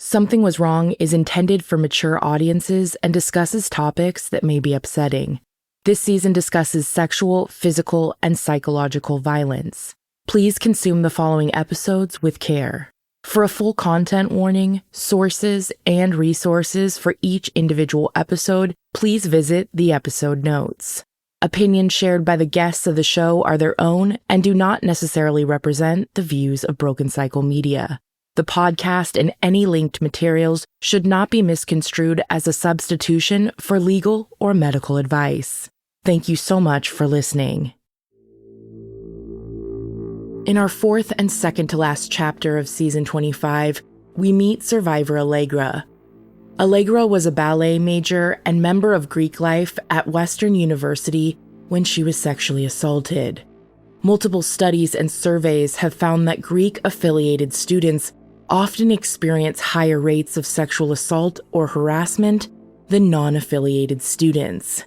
Something Was Wrong is intended for mature audiences and discusses topics that may be upsetting. This season discusses sexual, physical, and psychological violence. Please consume the following episodes with care. For a full content warning, sources, and resources for each individual episode, please visit the episode notes. Opinions shared by the guests of the show are their own and do not necessarily represent the views of Broken Cycle Media. The podcast and any linked materials should not be misconstrued as a substitution for legal or medical advice. Thank you so much for listening. In our fourth and second to last chapter of season 25, we meet survivor Allegra. Allegra was a ballet major and member of Greek life at Western University when she was sexually assaulted. Multiple studies and surveys have found that Greek-affiliated students often experience higher rates of sexual assault or harassment than non-affiliated students.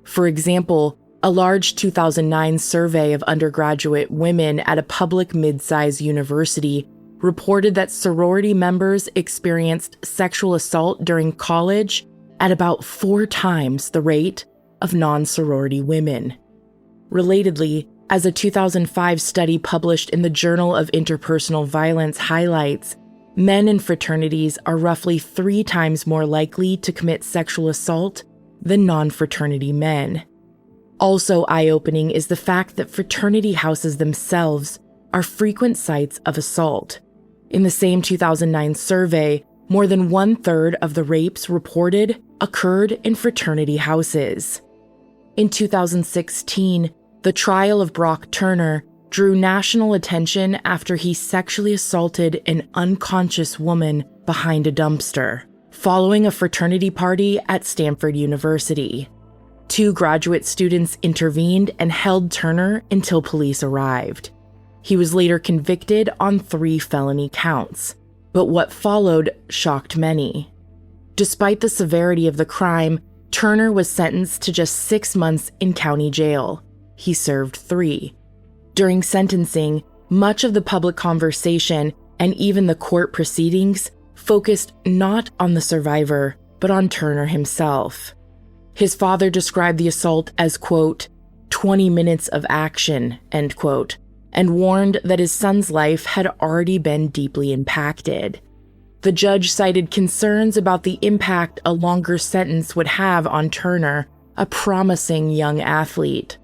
For example, a large 2009 survey of undergraduate women at a public mid-sized university reported that sorority members experienced sexual assault during college at about 4 times the rate of non-sorority women. Relatedly, as a 2005 study published in the Journal of Interpersonal Violence highlights, men in fraternities are roughly 3 times more likely to commit sexual assault than non-fraternity men. Also eye-opening is the fact that fraternity houses themselves are frequent sites of assault. In the same 2009 survey, more than 1/3 of the rapes reported occurred in fraternity houses. In 2016, the trial of Brock Turner drew national attention after he sexually assaulted an unconscious woman behind a dumpster, following a fraternity party at Stanford University. 2 graduate students intervened and held Turner until police arrived. He was later convicted on 3 felony counts, but what followed shocked many. Despite the severity of the crime, Turner was sentenced to just 6 months in county jail. He served 3. During sentencing, much of the public conversation and even the court proceedings focused not on the survivor, but on Turner himself. His father described the assault as, quote, 20 minutes of action, end quote, and warned that his son's life had already been deeply impacted. The judge cited concerns about the impact a longer sentence would have on Turner, a promising young athlete.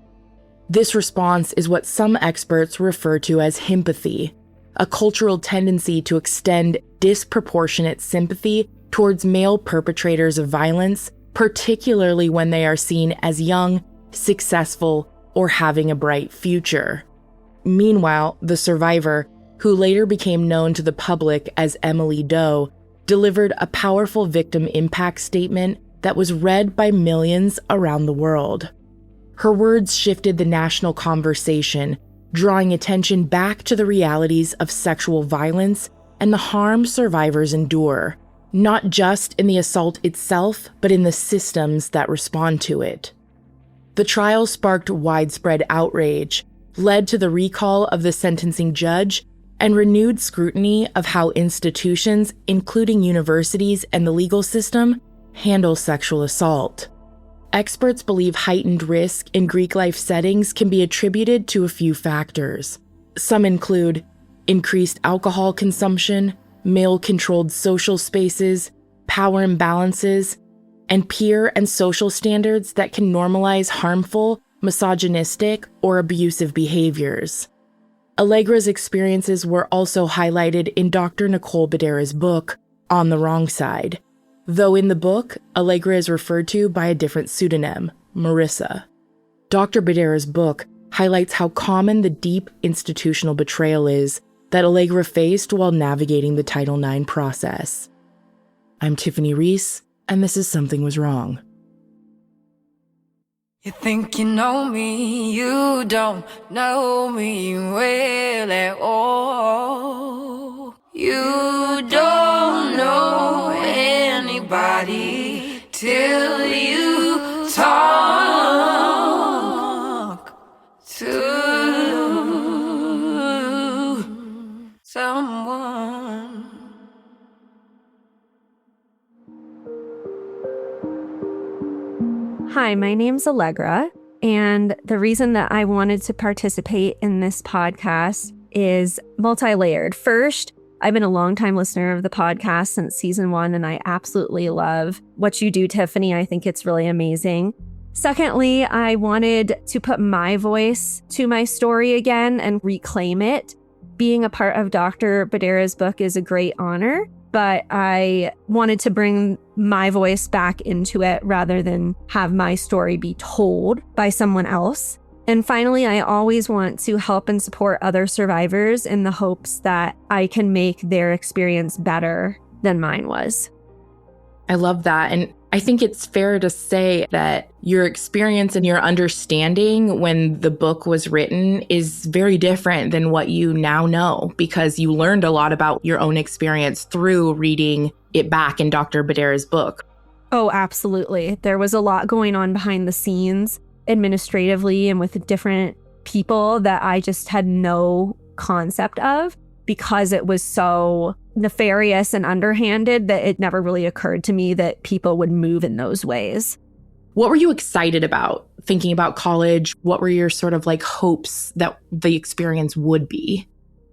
This response is what some experts refer to as himpathy, a cultural tendency to extend disproportionate sympathy towards male perpetrators of violence, particularly when they are seen as young, successful, or having a bright future. Meanwhile, the survivor, who later became known to the public as Emily Doe, delivered a powerful victim impact statement that was read by millions around the world. Her words shifted the national conversation, drawing attention back to the realities of sexual violence and the harm survivors endure, not just in the assault itself, but in the systems that respond to it. The trial sparked widespread outrage, led to the recall of the sentencing judge, and renewed scrutiny of how institutions, including universities and the legal system, handle sexual assault. Experts believe heightened risk in Greek life settings can be attributed to a few factors. Some include increased alcohol consumption, male-controlled social spaces, power imbalances, and peer and social standards that can normalize harmful, misogynistic, or abusive behaviors. Allegra's experiences were also highlighted in Dr. Nicole Badera's book, On the Wrong Side, though in the book, Allegra is referred to by a different pseudonym, Marissa. Dr. Badera's book highlights how common the deep institutional betrayal is that Allegra faced while navigating the Title IX process. I'm Tiffany Reese, and this is Something Was Wrong. You think you know me, you don't know me well at all. You don't know anybody till you talk to someone. Hi, my name's Allegra, and the reason that I wanted to participate in this podcast is multi-layered. First, I've been a longtime listener of the podcast since season 1, and I absolutely love what you do, Tiffany. I think it's really amazing. Secondly, I wanted to put my voice to my story again and reclaim it. Being a part of Dr. Badera's book is a great honor, but I wanted to bring my voice back into it rather than have my story be told by someone else. And finally, I always want to help and support other survivors in the hopes that I can make their experience better than mine was. I love that. And I think it's fair to say that your experience and your understanding when the book was written is very different than what you now know, because you learned a lot about your own experience through reading it back in Dr. Badera's book. Oh, absolutely. There was a lot going on behind the scenes administratively and with different people that I just had no concept of, because it was so nefarious and underhanded that it never really occurred to me that people would move in those ways. What were you excited about thinking about college? What were your sort of like hopes that the experience would be?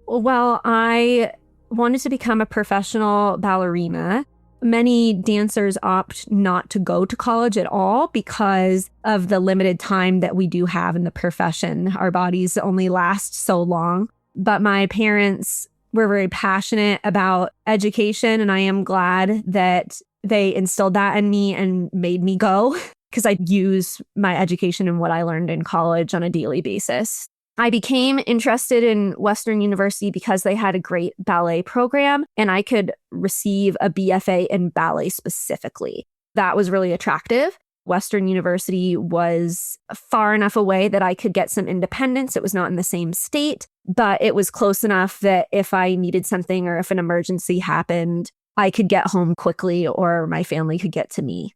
Well, I wanted to become a professional ballerina. Many dancers opt not to go to college at all because of the limited time that we do have in the profession. Our bodies only last so long. But my parents were very passionate about education, and I am glad that they instilled that in me and made me go, because I use my education and what I learned in college on a daily basis. I became interested in Western University because they had a great ballet program, and I could receive a BFA in ballet specifically. That was really attractive. Western University was far enough away that I could get some independence. It was not in the same state, but it was close enough that if I needed something or if an emergency happened, I could get home quickly or my family could get to me.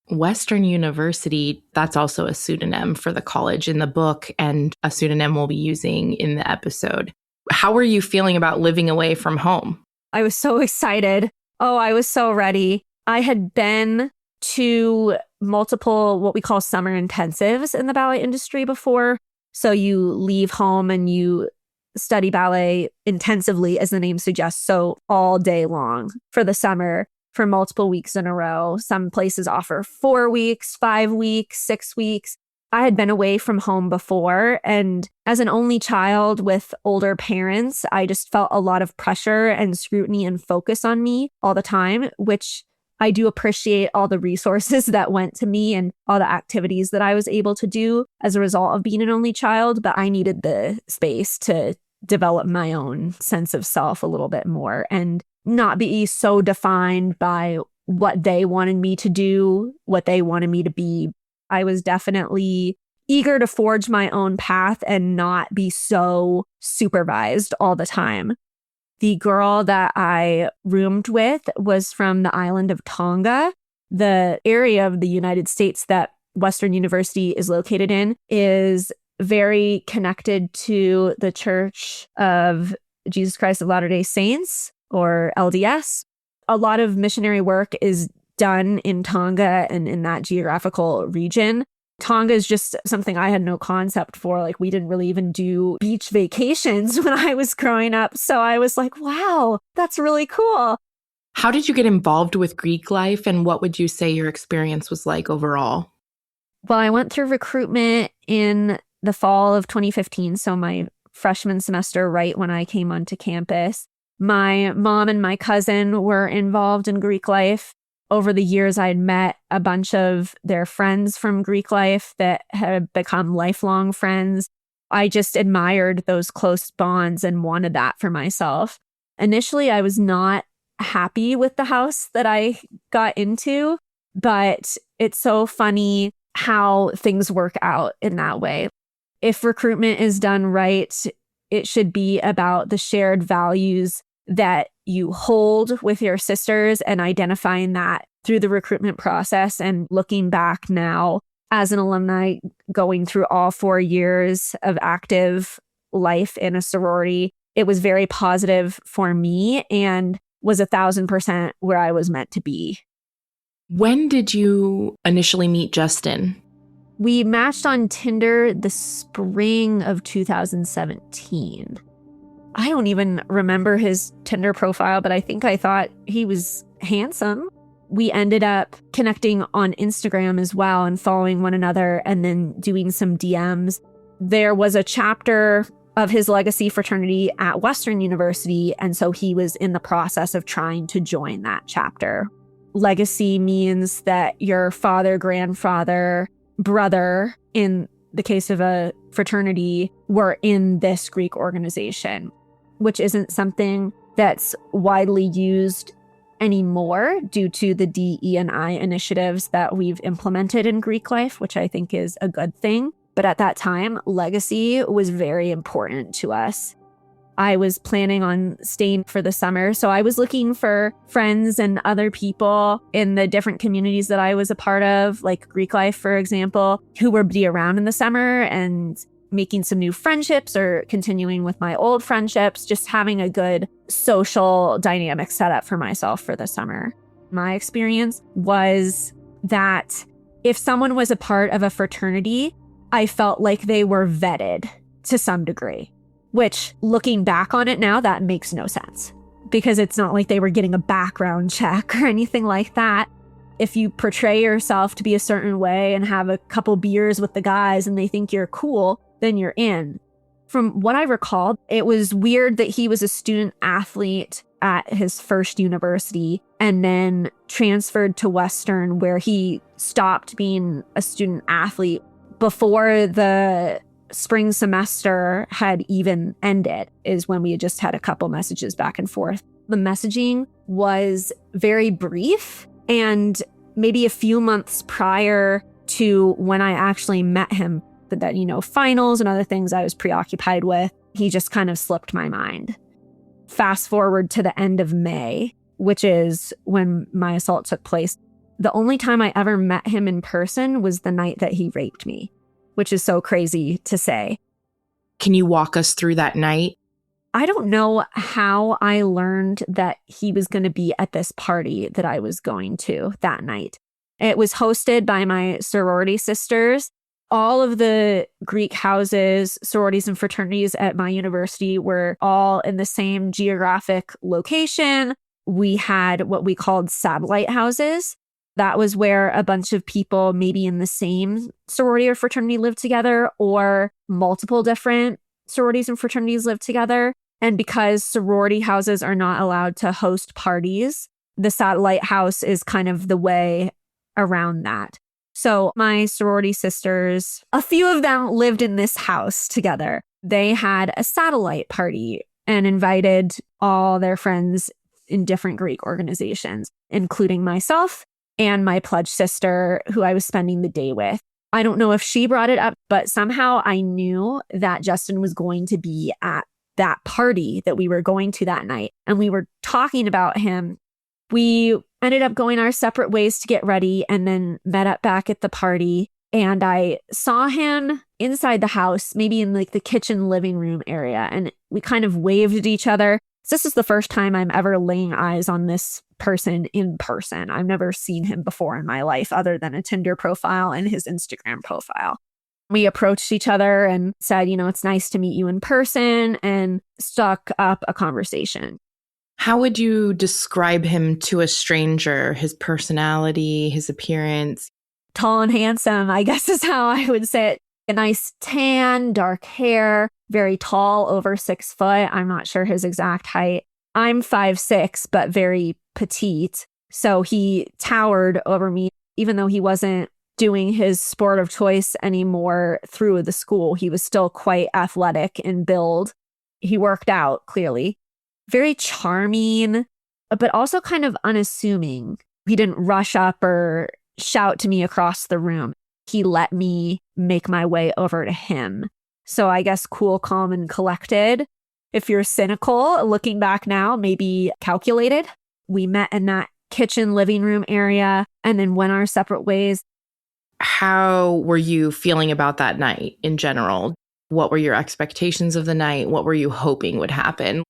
Western University, that's also a pseudonym for the college in the book and a pseudonym we'll be using in the episode. How were you feeling about living away from home? I was so excited. Oh, I was so ready. I had been to multiple what we call summer intensives in the ballet industry before. So you leave home and you study ballet intensively, as the name suggests, so all day long for the summer for multiple weeks in a row. Some places offer 4 weeks, 5 weeks, 6 weeks. I had been away from home before, and as an only child with older parents, I just felt a lot of pressure and scrutiny and focus on me all the time, which I do appreciate all the resources that went to me and all the activities that I was able to do as a result of being an only child, but I needed the space to develop my own sense of self a little bit more and not be so defined by what they wanted me to do, what they wanted me to be. I was definitely eager to forge my own path and not be so supervised all the time. The girl that I roomed with was from the island of Tonga. The area of the United States that Western University is located in is very connected to the Church of Jesus Christ of Latter-day Saints, or LDS. A lot of missionary work is done in Tonga and in that geographical region. Tonga is just something I had no concept for. Like, we didn't really even do beach vacations when I was growing up. So I was like, wow, that's really cool. How did you get involved with Greek life, and what would you say your experience was like overall? Well, I went through recruitment in the fall of 2015, so my freshman semester, right when I came onto campus. My mom and my cousin were involved in Greek life. Over the years, I had met a bunch of their friends from Greek life that had become lifelong friends. I just admired those close bonds and wanted that for myself. Initially, I was not happy with the house that I got into, but it's so funny how things work out in that way. If recruitment is done right, it should be about the shared values that you hold with your sisters and identifying that through the recruitment process. And looking back now as an alumni going through all 4 years of active life in a sorority, it was very positive for me and was 1,000% where I was meant to be. When did you initially meet Justin? We matched on Tinder the spring of 2017. I don't even remember his Tinder profile, but I think I thought he was handsome. We ended up connecting on Instagram as well and following one another and then doing some DMs. There was a chapter of his legacy fraternity at Western University, and so he was in the process of trying to join that chapter. Legacy means that your father, grandfather, brother, in the case of a fraternity, were in this Greek organization, which isn't something that's widely used anymore due to the DE&I initiatives that we've implemented in Greek life, which I think is a good thing. But at that time, legacy was very important to us. I was planning on staying for the summer, so I was looking for friends and other people in the different communities that I was a part of, like Greek life, for example, who would be around in the summer and making some new friendships or continuing with my old friendships, just having a good social dynamic set up for myself for the summer. My experience was that if someone was a part of a fraternity, I felt like they were vetted to some degree, which looking back on it now, that makes no sense because it's not like they were getting a background check or anything like that. If you portray yourself to be a certain way and have a couple beers with the guys and they think you're cool, then you're in. From what I recall, it was weird that he was a student athlete at his first university and then transferred to Western, where he stopped being a student athlete before the spring semester had even ended, is when we had just had a couple messages back and forth. The messaging was very brief, and maybe a few months prior to when I actually met him, that, finals and other things I was preoccupied with, he just kind of slipped my mind. Fast forward to the end of May, which is when my assault took place. The only time I ever met him in person was the night that he raped me, which is so crazy to say. Can you walk us through that night? I don't know how I learned that he was going to be at this party that I was going to that night. It was hosted by my sorority sisters. All of the Greek houses, sororities, and fraternities at my university were all in the same geographic location. We had what we called satellite houses. That was where a bunch of people maybe in the same sorority or fraternity lived together, or multiple different sororities and fraternities lived together. And because sorority houses are not allowed to host parties, the satellite house is kind of the way around that. So my sorority sisters, a few of them lived in this house together. They had a satellite party and invited all their friends in different Greek organizations, including myself and my pledge sister, who I was spending the day with. I don't know if she brought it up, but somehow I knew that Justin was going to be at that party that we were going to that night. And we were talking about him. We ended up going our separate ways to get ready and then met up back at the party. And I saw him inside the house, maybe in like the kitchen living room area. And we kind of waved at each other. This is the first time I'm ever laying eyes on this person in person. I've never seen him before in my life other than a Tinder profile and his Instagram profile. We approached each other and said, it's nice to meet you in person, and struck up a conversation. How would you describe him to a stranger? His personality, his appearance? Tall and handsome, I guess is how I would say it. A nice tan, dark hair, very tall, over 6 foot. I'm not sure his exact height. I'm 5'6", but very petite. So he towered over me, even though he wasn't doing his sport of choice anymore through the school. He was still quite athletic in build. He worked out, clearly. Very charming, but also kind of unassuming. He didn't rush up or shout to me across the room. He let me make my way over to him. So I guess cool, calm, and collected. If you're cynical, looking back now, maybe calculated. We met in that kitchen living room area and then went our separate ways. How were you feeling about that night in general? What were your expectations of the night? What were you hoping would happen?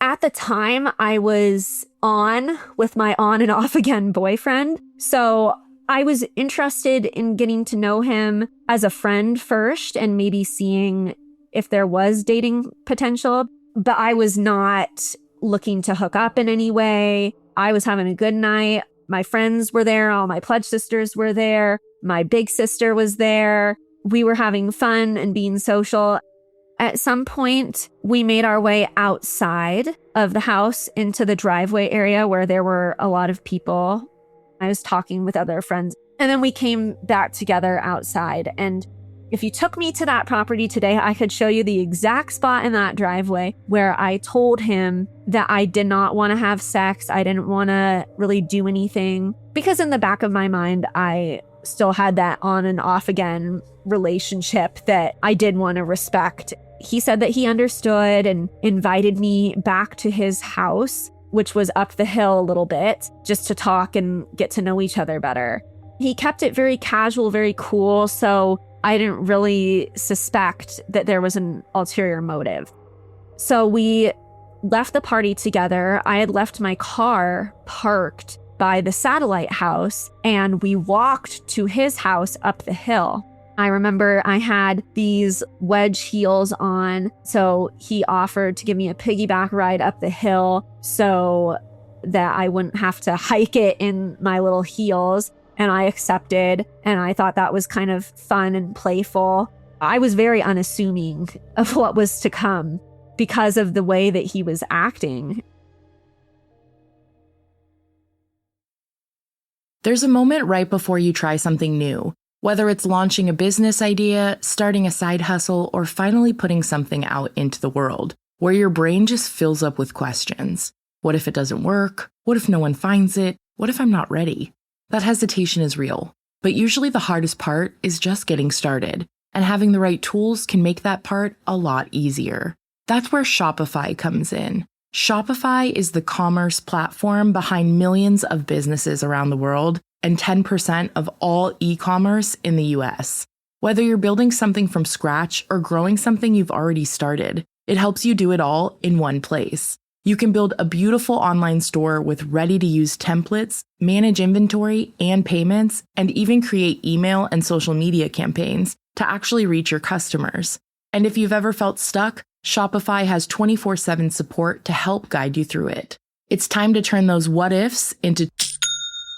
At At the time, I was on with my on and off again boyfriend. So I was interested in getting to know him as a friend first and maybe seeing if there was dating potential. But I was not looking to hook up in any way. I was having a good night. My friends were there. All my pledge sisters were there. My big sister was there. We were having fun and being social. At some point, we made our way outside of the house into the driveway area where there were a lot of people. I was talking with other friends. And then we came back together outside. And if you took me to that property today, I could show you the exact spot in that driveway where I told him that I did not want to have sex. I didn't want to really do anything because in the back of my mind, I still had that on and off again relationship that I did want to respect. He said that he understood and invited me back to his house, which was up the hill a little bit, just to talk and get to know each other better. He kept it very casual, very cool, so I didn't really suspect that there was an ulterior motive. So we left the party together. I had left my car parked by the satellite house, and we walked to his house up the hill. I remember I had these wedge heels on, so he offered to give me a piggyback ride up the hill so that I wouldn't have to hike it in my little heels. And I accepted, and I thought that was kind of fun and playful. I was very unassuming of what was to come because of the way that he was acting. There's a moment right before you try something new, whether it's launching a business idea, starting a side hustle, or finally putting something out into the world, where your brain just fills up with questions. What if it doesn't work? What if no one finds it? What if I'm not ready? That hesitation is real, but usually the hardest part is just getting started, and having the right tools can make that part a lot easier. That's where Shopify comes in. Shopify is the commerce platform behind millions of businesses around the world and 10% of all e-commerce in the US. Whether you're building something from scratch or growing something you've already started, it helps you do it all in one place. You can build a beautiful online store with ready-to-use templates, manage inventory and payments, and even create email and social media campaigns to actually reach your customers. And if you've ever felt stuck, Shopify has 24/7 support to help guide you through it. It's time to turn those what-ifs into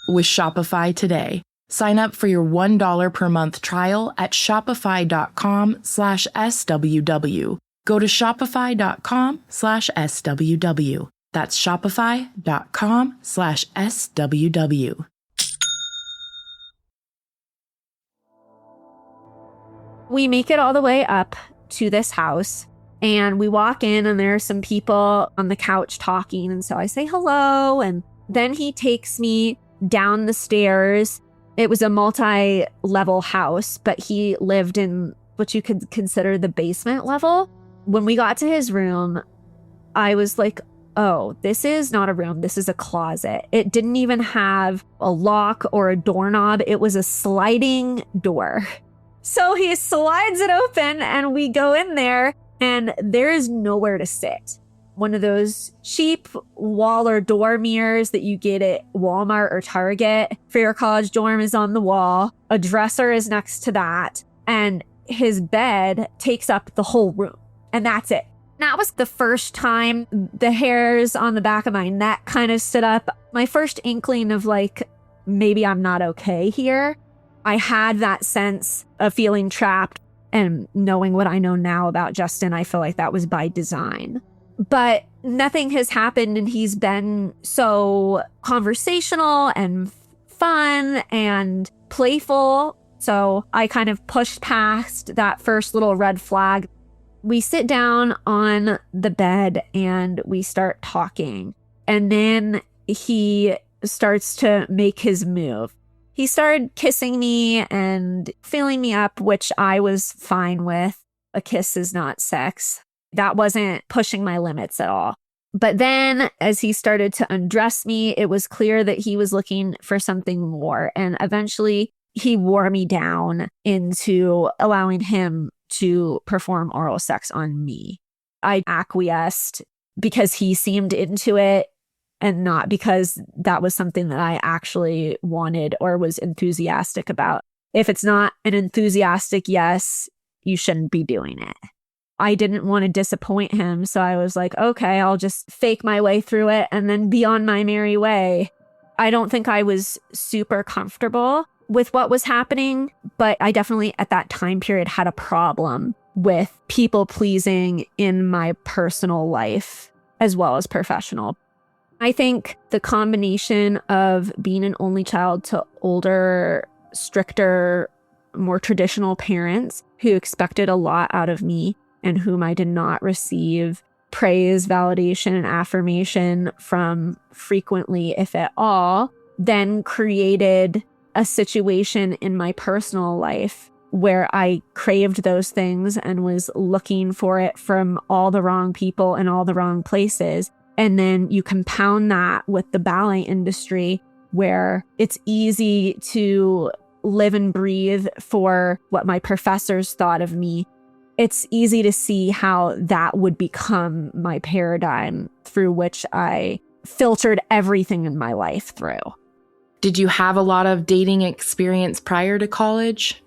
with Shopify today. Sign up for your $1 per month trial at shopify.com/SWW. Go to shopify.com/SWW. That's shopify.com/SWW. We make it all the way up to this house and we walk in and there are some people on the couch talking. And so I say hello. And then he takes me down the stairs. It was a multi-level house, but he lived in what you could consider the basement level. When we got to his room, I was like, oh, this is not a room. This is a closet. It didn't even have a lock or a doorknob. It was a sliding door. So he slides it open and we go in there and there is nowhere to sit. One of those cheap wall or door mirrors that you get at Walmart or Target for your college dorm is on the wall. A dresser is next to that. And his bed takes up the whole room. And that's it. That was the first time the hairs on the back of my neck kind of stood up. My first inkling of like, maybe I'm not okay here. I had that sense of feeling trapped, and knowing what I know now about Justin, I feel like that was by design. But nothing has happened, and he's been so conversational and fun and playful. So I kind of pushed past that first little red flag. We sit down on the bed and we start talking. And then he starts to make his move. He started kissing me and filling me up, which I was fine with. A kiss is not sex. That wasn't pushing my limits at all. But then as he started to undress me, it was clear that he was looking for something more. And eventually he wore me down into allowing him to perform oral sex on me. I acquiesced. because he seemed into it and not because that was something that I actually wanted or was enthusiastic about. If it's not an enthusiastic yes, you shouldn't be doing it. I didn't want to disappoint him. So I was like, okay, I'll just fake my way through it and then be on my merry way. I don't think I was super comfortable with what was happening, but I definitely at that time period had a problem with people pleasing in my personal life as well as professional. I think the combination of being an only child to older, stricter, more traditional parents who expected a lot out of me and whom I did not receive praise, validation, and affirmation from frequently, if at all, then created a situation in my personal life where I craved those things and was looking for it from all the wrong people and all the wrong places. And then you compound that with the ballet industry where it's easy to live and breathe for what my professors thought of me. It's easy to see how that would become my paradigm through which I filtered everything in my life through. Did you have a lot of dating experience prior to college?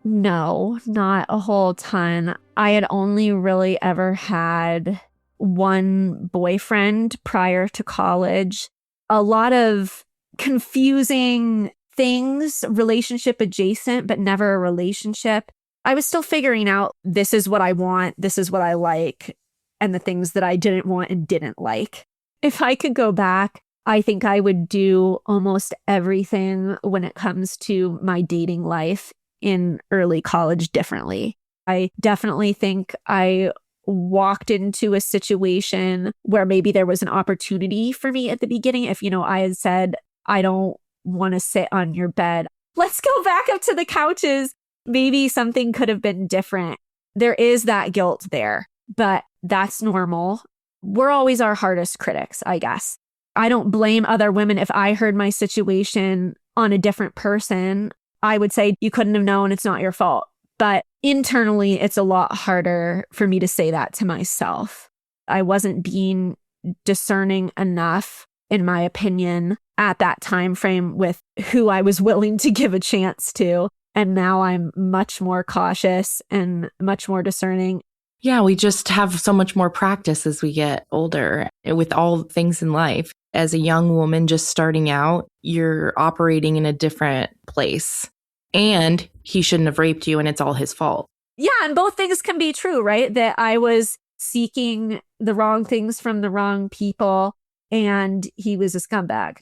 No, not a whole ton. I had only really ever had one boyfriend prior to college. A lot of confusing things, relationship adjacent, but never a relationship. I was still figuring out this is what I want, this is what I like, and the things that I didn't want and didn't like. If I could go back, I think I would do almost everything when it comes to my dating life in early college differently. I definitely think I walked into a situation where maybe there was an opportunity for me at the beginning. If, I had said, I don't want to sit on your bed. Let's go back up to the couches. Maybe something could have been different. There is that guilt there, but that's normal. We're always our hardest critics, I guess. I don't blame other women. If I heard my situation on a different person, I would say, you couldn't have known, it's not your fault. But internally, it's a lot harder for me to say that to myself. I wasn't being discerning enough, in my opinion, at that time frame with who I was willing to give a chance to. And now I'm much more cautious and much more discerning. Yeah, we just have so much more practice as we get older with all things in life. As a young woman just starting out, you're operating in a different place. And he shouldn't have raped you and it's all his fault. Yeah, and both things can be true, right? That I was seeking the wrong things from the wrong people and he was a scumbag.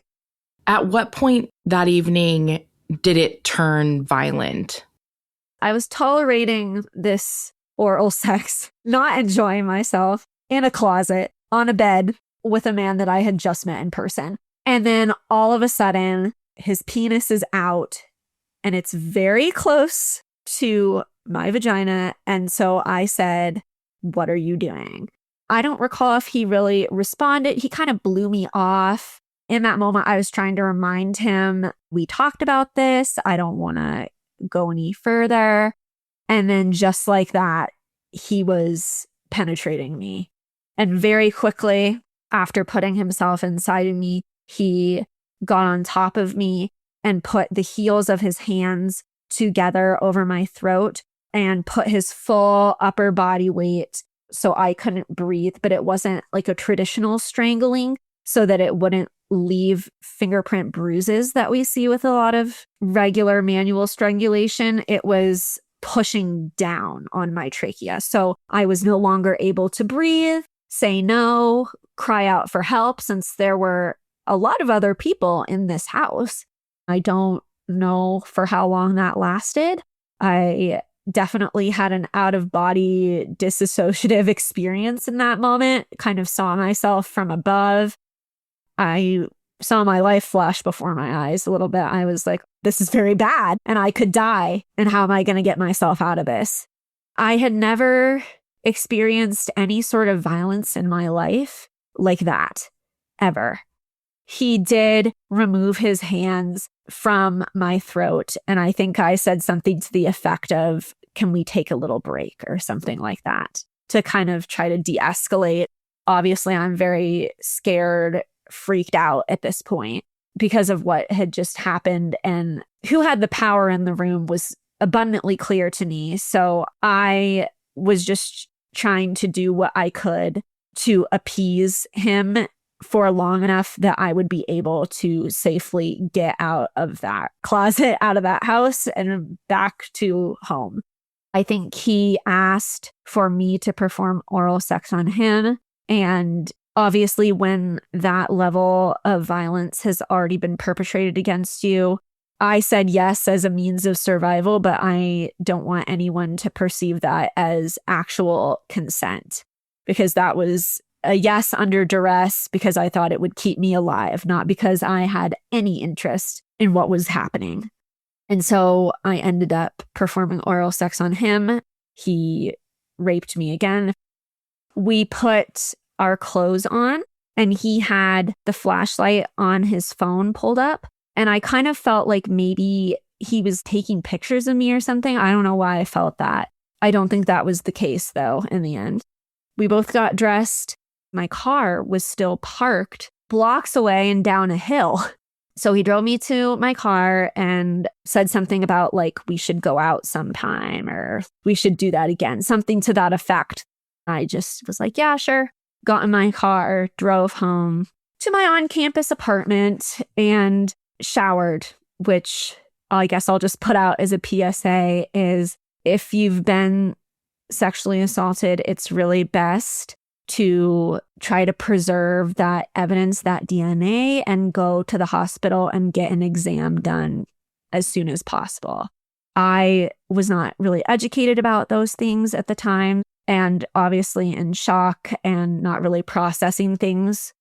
At what point that evening did it turn violent? I was tolerating this oral sex, not enjoying myself, in a closet, on a bed, with a man that I had just met in person. And then all of a sudden, his penis is out and it's very close to my vagina. And so I said, "What are you doing?" I don't recall if he really responded. He kind of blew me off. In that moment, I was trying to remind him, we talked about this. I don't want to go any further. And then just like that, he was penetrating me. And very quickly, after putting himself inside of me, he got on top of me and put the heels of his hands together over my throat and put his full upper body weight so I couldn't breathe. But it wasn't like a traditional strangling, so that it wouldn't leave fingerprint bruises that we see with a lot of regular manual strangulation. It was pushing down on my trachea. So I was no longer able to breathe, say no, cry out for help, since there were a lot of other people in this house. I don't know for how long that lasted. I definitely had an out-of-body dissociative experience in that moment, kind of saw myself from above. I saw my life flash before my eyes a little bit. I was like, this is very bad and I could die. And how am I going to get myself out of this? I had never experienced any sort of violence in my life like that, ever. He did remove his hands from my throat. And I think I said something to the effect of, can we take a little break or something like that, to kind of try to de-escalate. obviously I'm very scared, freaked out at this point because of what had just happened, and who had the power in the room was abundantly clear to me. So I was just trying to do what I could to appease him for long enough that I would be able to safely get out of that closet, out of that house, and back to home. I think he asked for me to perform oral sex on him. And obviously, when that level of violence has already been perpetrated against you, I said yes as a means of survival, but I don't want anyone to perceive that as actual consent, because that was a yes under duress because I thought it would keep me alive, not because I had any interest in what was happening. And so I ended up performing oral sex on him. He raped me again. We put our clothes on, and he had the flashlight on his phone pulled up. And I kind of felt like maybe he was taking pictures of me or something. I don't know why I felt that. I don't think that was the case, though, in the end. We both got dressed. My car was still parked blocks away and down a hill. So he drove me to my car and said something about like, we should go out sometime or we should do that again, something to that effect. I just was like, yeah, sure. Got in my car, drove home to my on-campus apartment and showered, which I guess I'll just put out as a PSA is if you've been sexually assaulted, it's really best to try to preserve that evidence, that DNA, and go to the hospital and get an exam done as soon as possible. I was not really educated about those things at the time, and obviously in shock and not really processing things.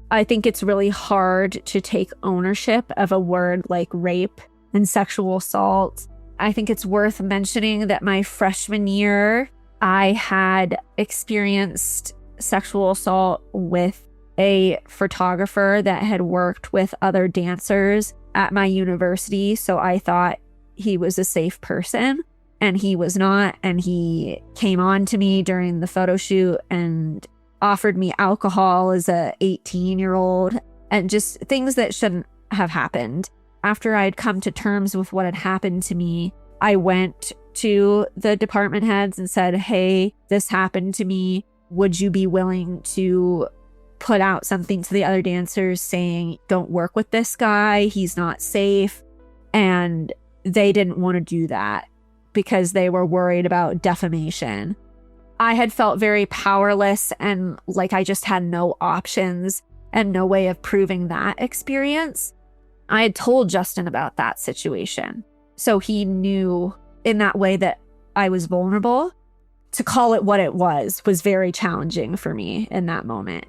I think it's really hard to take ownership of a word like rape and sexual assault. I think it's worth mentioning that my freshman year, I had experienced sexual assault with a photographer that had worked with other dancers at my university. So I thought he was a safe person, and he was not. And he came on to me during the photo shoot and offered me alcohol as a 18-year-old and just things that shouldn't have happened. After I'd come to terms with what had happened to me, I went to the department heads and said, hey, this happened to me. Would you be willing to put out something to the other dancers saying, don't work with this guy, he's not safe? And they didn't want to do that because they were worried about defamation. I had felt very powerless and like I just had no options and no way of proving that experience. I had told Justin about that situation. So he knew in that way that I was vulnerable. To call it what it was very challenging for me in that moment.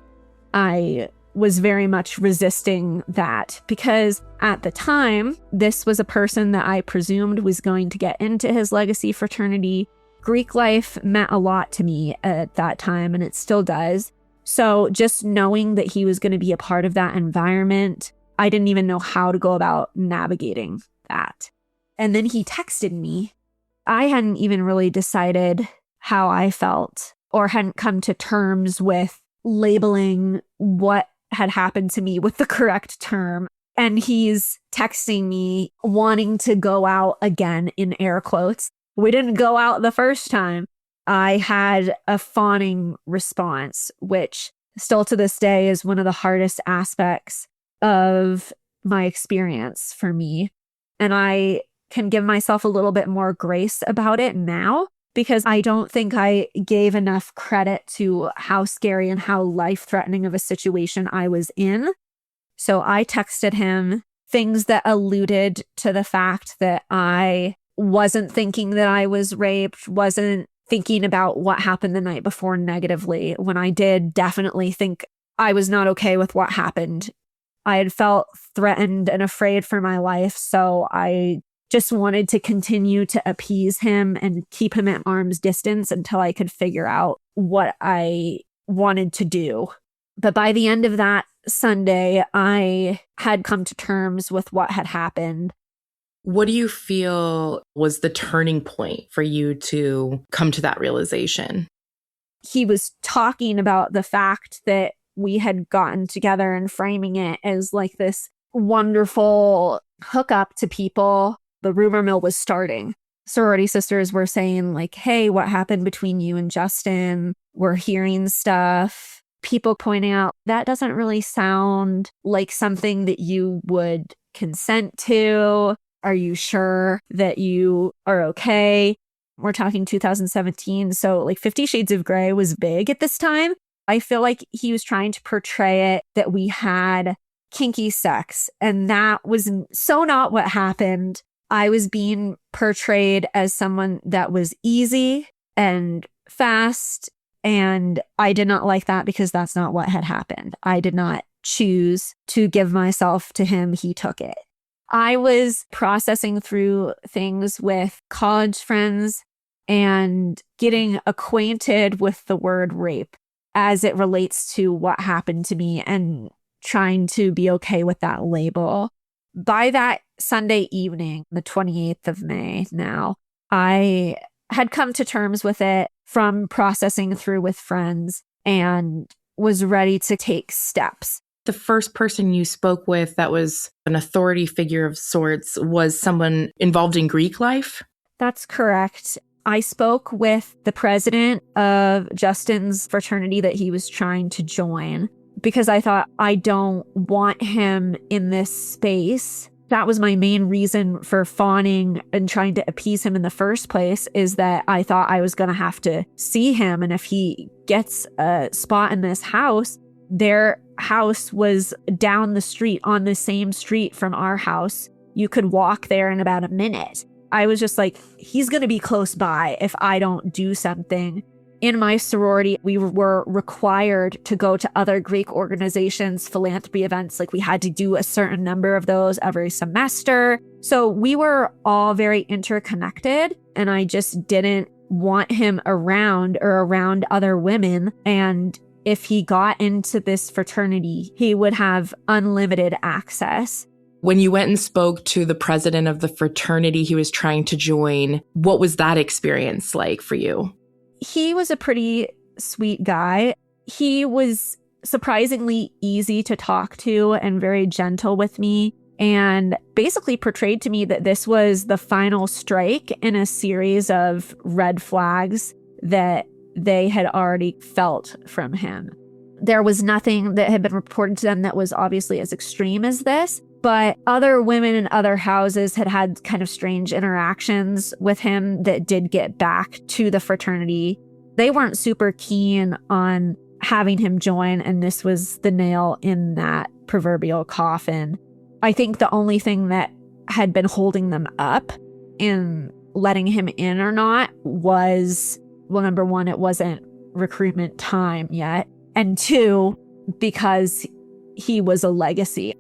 I was very much resisting that because at the time, this was a person that I presumed was going to get into his legacy fraternity. Greek life meant a lot to me at that time, and it still does. So just knowing that he was going to be a part of that environment, I didn't even know how to go about navigating that. And then he texted me. I hadn't even really decided how I felt or hadn't come to terms with labeling what had happened to me with the correct term. And he's texting me wanting to go out again in air quotes. We didn't go out the first time. I had a fawning response, which still to this day is one of the hardest aspects of my experience for me. And I can give myself a little bit more grace about it now, because I don't think I gave enough credit to how scary and how life-threatening of a situation I was in. So I texted him things that alluded to the fact that I wasn't thinking that I was raped, wasn't thinking about what happened the night before negatively, when I did definitely think I was not okay with what happened. I had felt threatened and afraid for my life, so I just wanted to continue to appease him and keep him at arm's distance until I could figure out what I wanted to do. But by the end of that Sunday, I had come to terms with what had happened. What do you feel was the turning point for you to come to that realization? he was talking about the fact that we had gotten together and framing it as like this wonderful hookup to people. The rumor mill was starting. Sorority sisters were saying like, hey, what happened between you and Justin? We're hearing stuff. People pointing out that doesn't really sound like something that you would consent to. Are you sure that you are okay? We're talking 2017. So like 50 Shades of Grey was big at this time. I feel like he was trying to portray it that we had kinky sex. And that was so not what happened. I was being portrayed as someone that was easy and fast. And I did not like that because that's not what had happened. I did not choose to give myself to him. He took it. I was processing through things with college friends and getting acquainted with the word rape as it relates to what happened to me and trying to be okay with that label. By that Sunday evening, the 28th of May now, I had come to terms with it from processing through with friends and was ready to take steps. The first person you spoke with that was an authority figure of sorts was someone involved in Greek life? That's correct. I spoke with the president of Justin's fraternity that he was trying to join because I thought, I don't want him in this space. That was my main reason for fawning and trying to appease him in the first place, is that I thought I was going to have to see him. And if he gets a spot in this house, their house was down the street on the same street from our house. You could walk there in about a minute. I was just like, he's going to be close by if I don't do something. In my sorority, we were required to go to other Greek organizations, philanthropy events. Like we had to do a certain number of those every semester. So we were all very interconnected, and I just didn't want him around or around other women. And if he got into this fraternity, he would have unlimited access. When you went and spoke to the president of the fraternity he was trying to join, what was that experience like for you? He was a pretty sweet guy. He was surprisingly easy to talk to and very gentle with me, and basically portrayed to me that this was the final strike in a series of red flags that they had already felt from him. There was nothing that had been reported to them that was obviously as extreme as this, but other women in other houses had had kind of strange interactions with him that did get back to the fraternity. They weren't super keen on having him join, and this was the nail in that proverbial coffin. I think the only thing that had been holding them up in letting him in or not was, well, number one, it wasn't recruitment time yet. And two, because he was a legacy.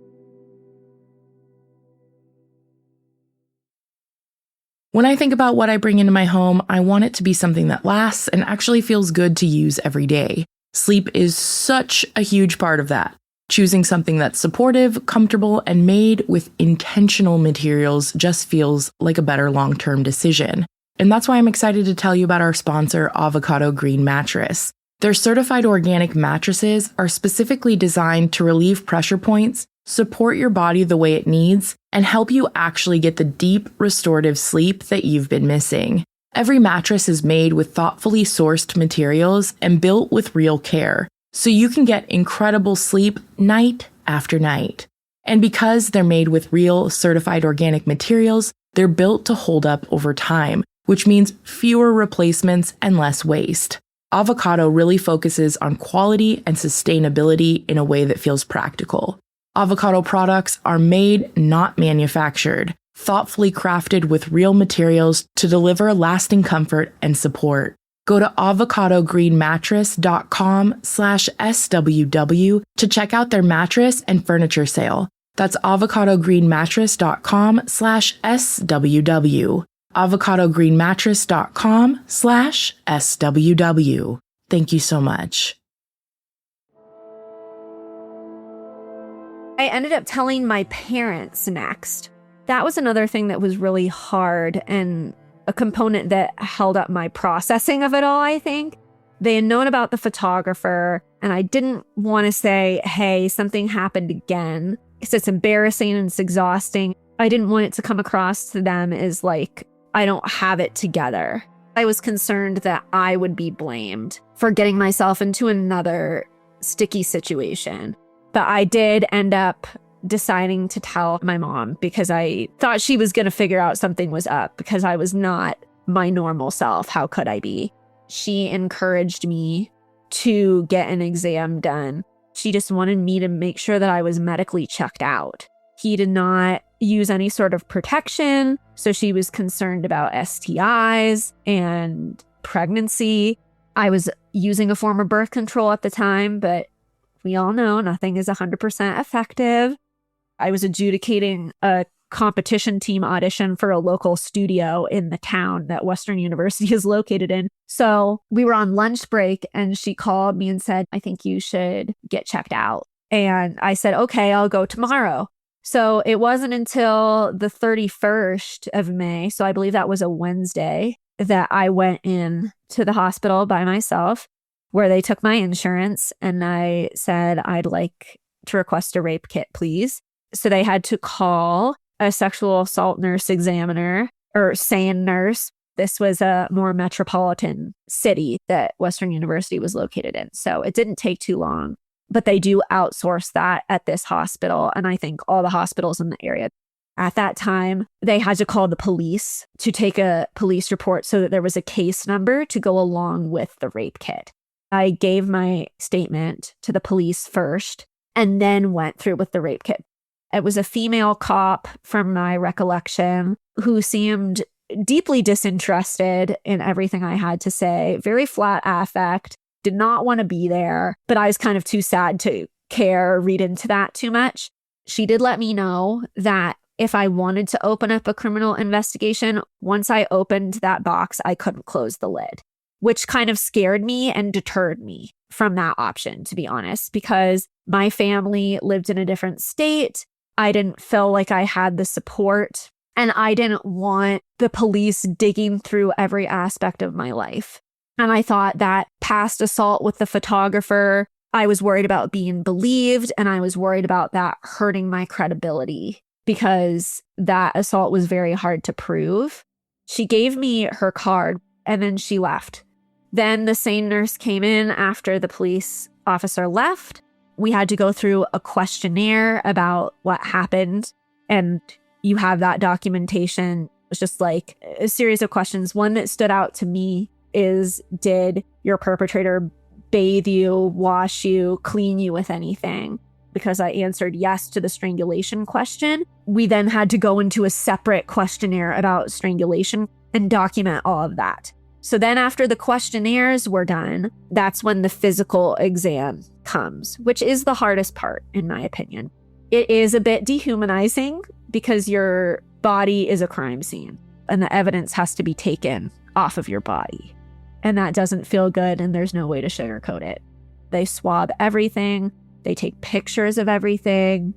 When I think about what I bring into my home, I want it to be something that lasts and actually feels good to use every day. Sleep is such a huge part of that. Choosing something that's supportive, comfortable, and made with intentional materials just feels like a better long-term decision. And that's why I'm excited to tell you about our sponsor, Avocado Green Mattress. Their certified organic mattresses are specifically designed to relieve pressure points, support your body the way it needs, and help you actually get the deep, restorative sleep that you've been missing. Every mattress is made with thoughtfully sourced materials and built with real care, so you can get incredible sleep night after night. And because they're made with real, certified organic materials, they're built to hold up over time, which means fewer replacements and less waste. Avocado really focuses on quality and sustainability in a way that feels practical. Avocado products are made, not manufactured, thoughtfully crafted with real materials to deliver lasting comfort and support. Go to avocadogreenmattress.com/SWW to check out their mattress and furniture sale. That's avocadogreenmattress.com/SWW. avocadogreenmattress.com/SWW. Thank you so much. I ended up telling my parents next. That was another thing that was really hard and a component that held up my processing of it all, I think. They had known about the photographer, and I didn't want to say, hey, something happened again, because it's embarrassing and it's exhausting. I didn't want it to come across to them as like, I don't have it together. I was concerned that I would be blamed for getting myself into another sticky situation. But I did end up deciding to tell my mom because I thought she was going to figure out something was up because I was not my normal self. How could I be? She encouraged me to get an exam done. She just wanted me to make sure that I was medically checked out. He did not use any sort of protection, so she was concerned about STIs and pregnancy. I was using a form of birth control at the time, but we all know nothing is 100% effective. I was adjudicating a competition team audition for a local studio in the town that Western University is located in. So we were on lunch break and she called me and said, I think you should get checked out. And I said, okay, I'll go tomorrow. So it wasn't until the 31st of May, so I believe that was a Wednesday, that I went in to the hospital by myself where they took my insurance and I said, I'd like to request a rape kit, please. So they had to call a sexual assault nurse examiner or SANE nurse. This was a more metropolitan city that Western University was located in. So it didn't take too long, but they do outsource that at this hospital. And I think all the hospitals in the area. At that time, they had to call the police to take a police report so that there was a case number to go along with the rape kit. I gave my statement to the police first and then went through with the rape kit. It was a female cop, from my recollection, who seemed deeply disinterested in everything I had to say, very flat affect, did not want to be there, but I was kind of too sad to care or read into that too much. She did let me know that if I wanted to open up a criminal investigation, once I opened that box, I couldn't close the lid, which kind of scared me and deterred me from that option, to be honest, because my family lived in a different state. I didn't feel like I had the support, and I didn't want the police digging through every aspect of my life. And I thought that past assault with the photographer, I was worried about being believed, and I was worried about that hurting my credibility because that assault was very hard to prove. She gave me her card and then she left. Then the SANE nurse came in after the police officer left. We had to go through a questionnaire about what happened, and you have that documentation. It's just like a series of questions. One that stood out to me is, did your perpetrator bathe you, wash you, clean you with anything? Because I answered yes to the strangulation question. We then had to go into a separate questionnaire about strangulation and document all of that. So then after the questionnaires were done, that's when the physical exam comes, which is the hardest part, in my opinion. It is a bit dehumanizing because your body is a crime scene and the evidence has to be taken off of your body. And that doesn't feel good, and there's no way to sugarcoat it. They swab everything. They take pictures of everything.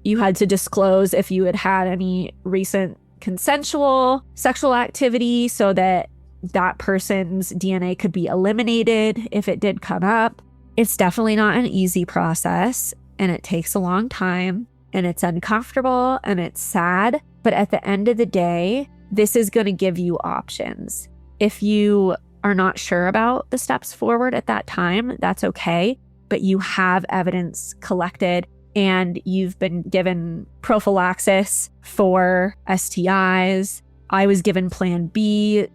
You had to disclose if you had had any recent consensual sexual activity so that that person's DNA could be eliminated if it did come up. It's definitely not an easy process, and it takes a long time, and it's uncomfortable, and it's sad. But at the end of the day, this is going to give you options. If you are not sure about the steps forward at that time, that's okay. But you have evidence collected and you've been given prophylaxis for STIs. I was given Plan B.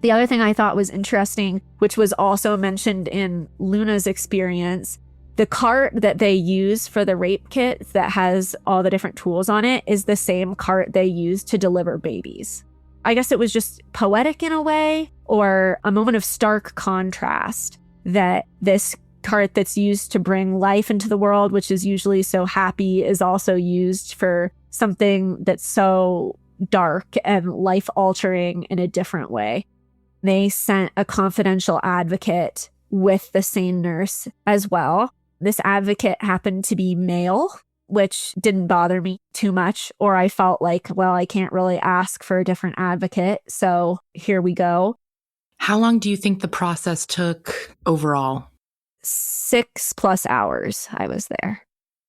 The other thing I thought was interesting, which was also mentioned in Luna's experience, the cart that they use for the rape kit that has all the different tools on it is the same cart they use to deliver babies. I guess it was just poetic in a way, or a moment of stark contrast that this cart that's used to bring life into the world, which is usually so happy, is also used for something that's so dark and life-altering in a different way. They sent a confidential advocate with the SANE nurse as well. This advocate happened to be male, which didn't bother me too much, or I felt like, well, I can't really ask for a different advocate, so here we go. How long do you think the process took overall? 6+ hours I was there.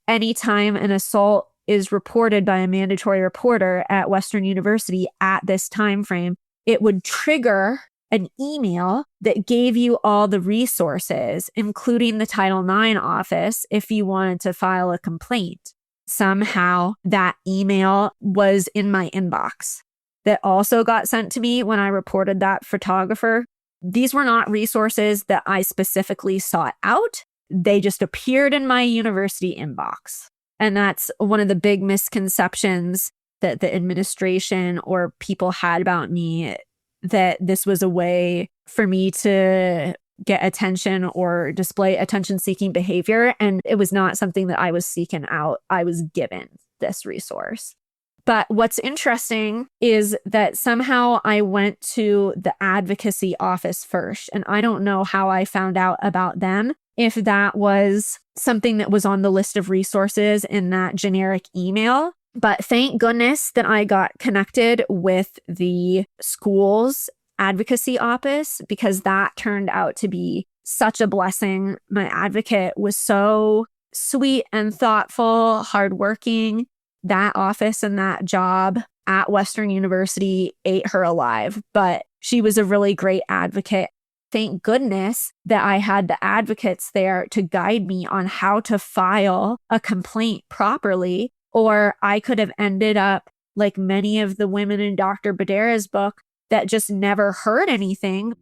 Anytime an assault is reported by a mandatory reporter at Western University at this time frame, it would trigger an email that gave you all the resources, including the Title IX office, if you wanted to file a complaint. Somehow that email was in my inbox. That also got sent to me when I reported that photographer. These were not resources that I specifically sought out. They just appeared in my university inbox. And that's one of the big misconceptions that the administration or people had about me, that this was a way for me to get attention or display attention-seeking behavior. And it was not something that I was seeking out. I was given this resource. But what's interesting is that somehow I went to the advocacy office first. And I don't know how I found out about them, if that was something that was on the list of resources in that generic email. But thank goodness that I got connected with the school's advocacy office, because that turned out to be such a blessing. My advocate was so sweet and thoughtful, hardworking. That office and that job at Western University ate her alive, but she was a really great advocate. Thank goodness that I had the advocates there to guide me on how to file a complaint properly, or I could have ended up like many of the women in Dr. Badera's book that just never heard anything.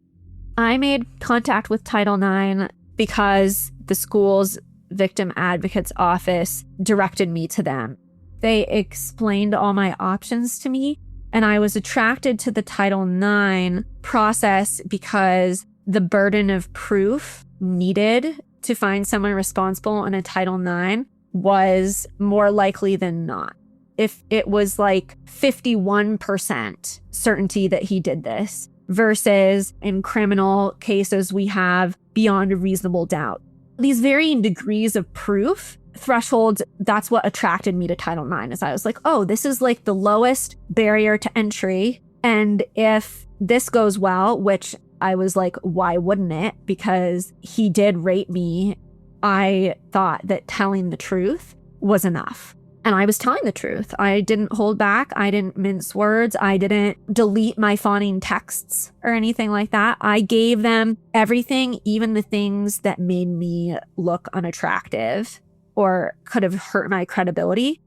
I made contact with Title IX because the school's victim advocate's office directed me to them. They explained all my options to me, and I was attracted to the Title IX process because the burden of proof needed to find someone responsible in a Title IX was more likely than not. If it was like 51% certainty that he did this, versus in criminal cases, we have beyond a reasonable doubt. These varying degrees of proof thresholds, that's what attracted me to Title IX, is I was like, oh, this is like the lowest barrier to entry. And if this goes well, which I was like, why wouldn't it? Because he did rape me. I thought that telling the truth was enough. And I was telling the truth. I didn't hold back. I didn't mince words. I didn't delete my fawning texts or anything like that. I gave them everything, even the things that made me look unattractive or could have hurt my credibility.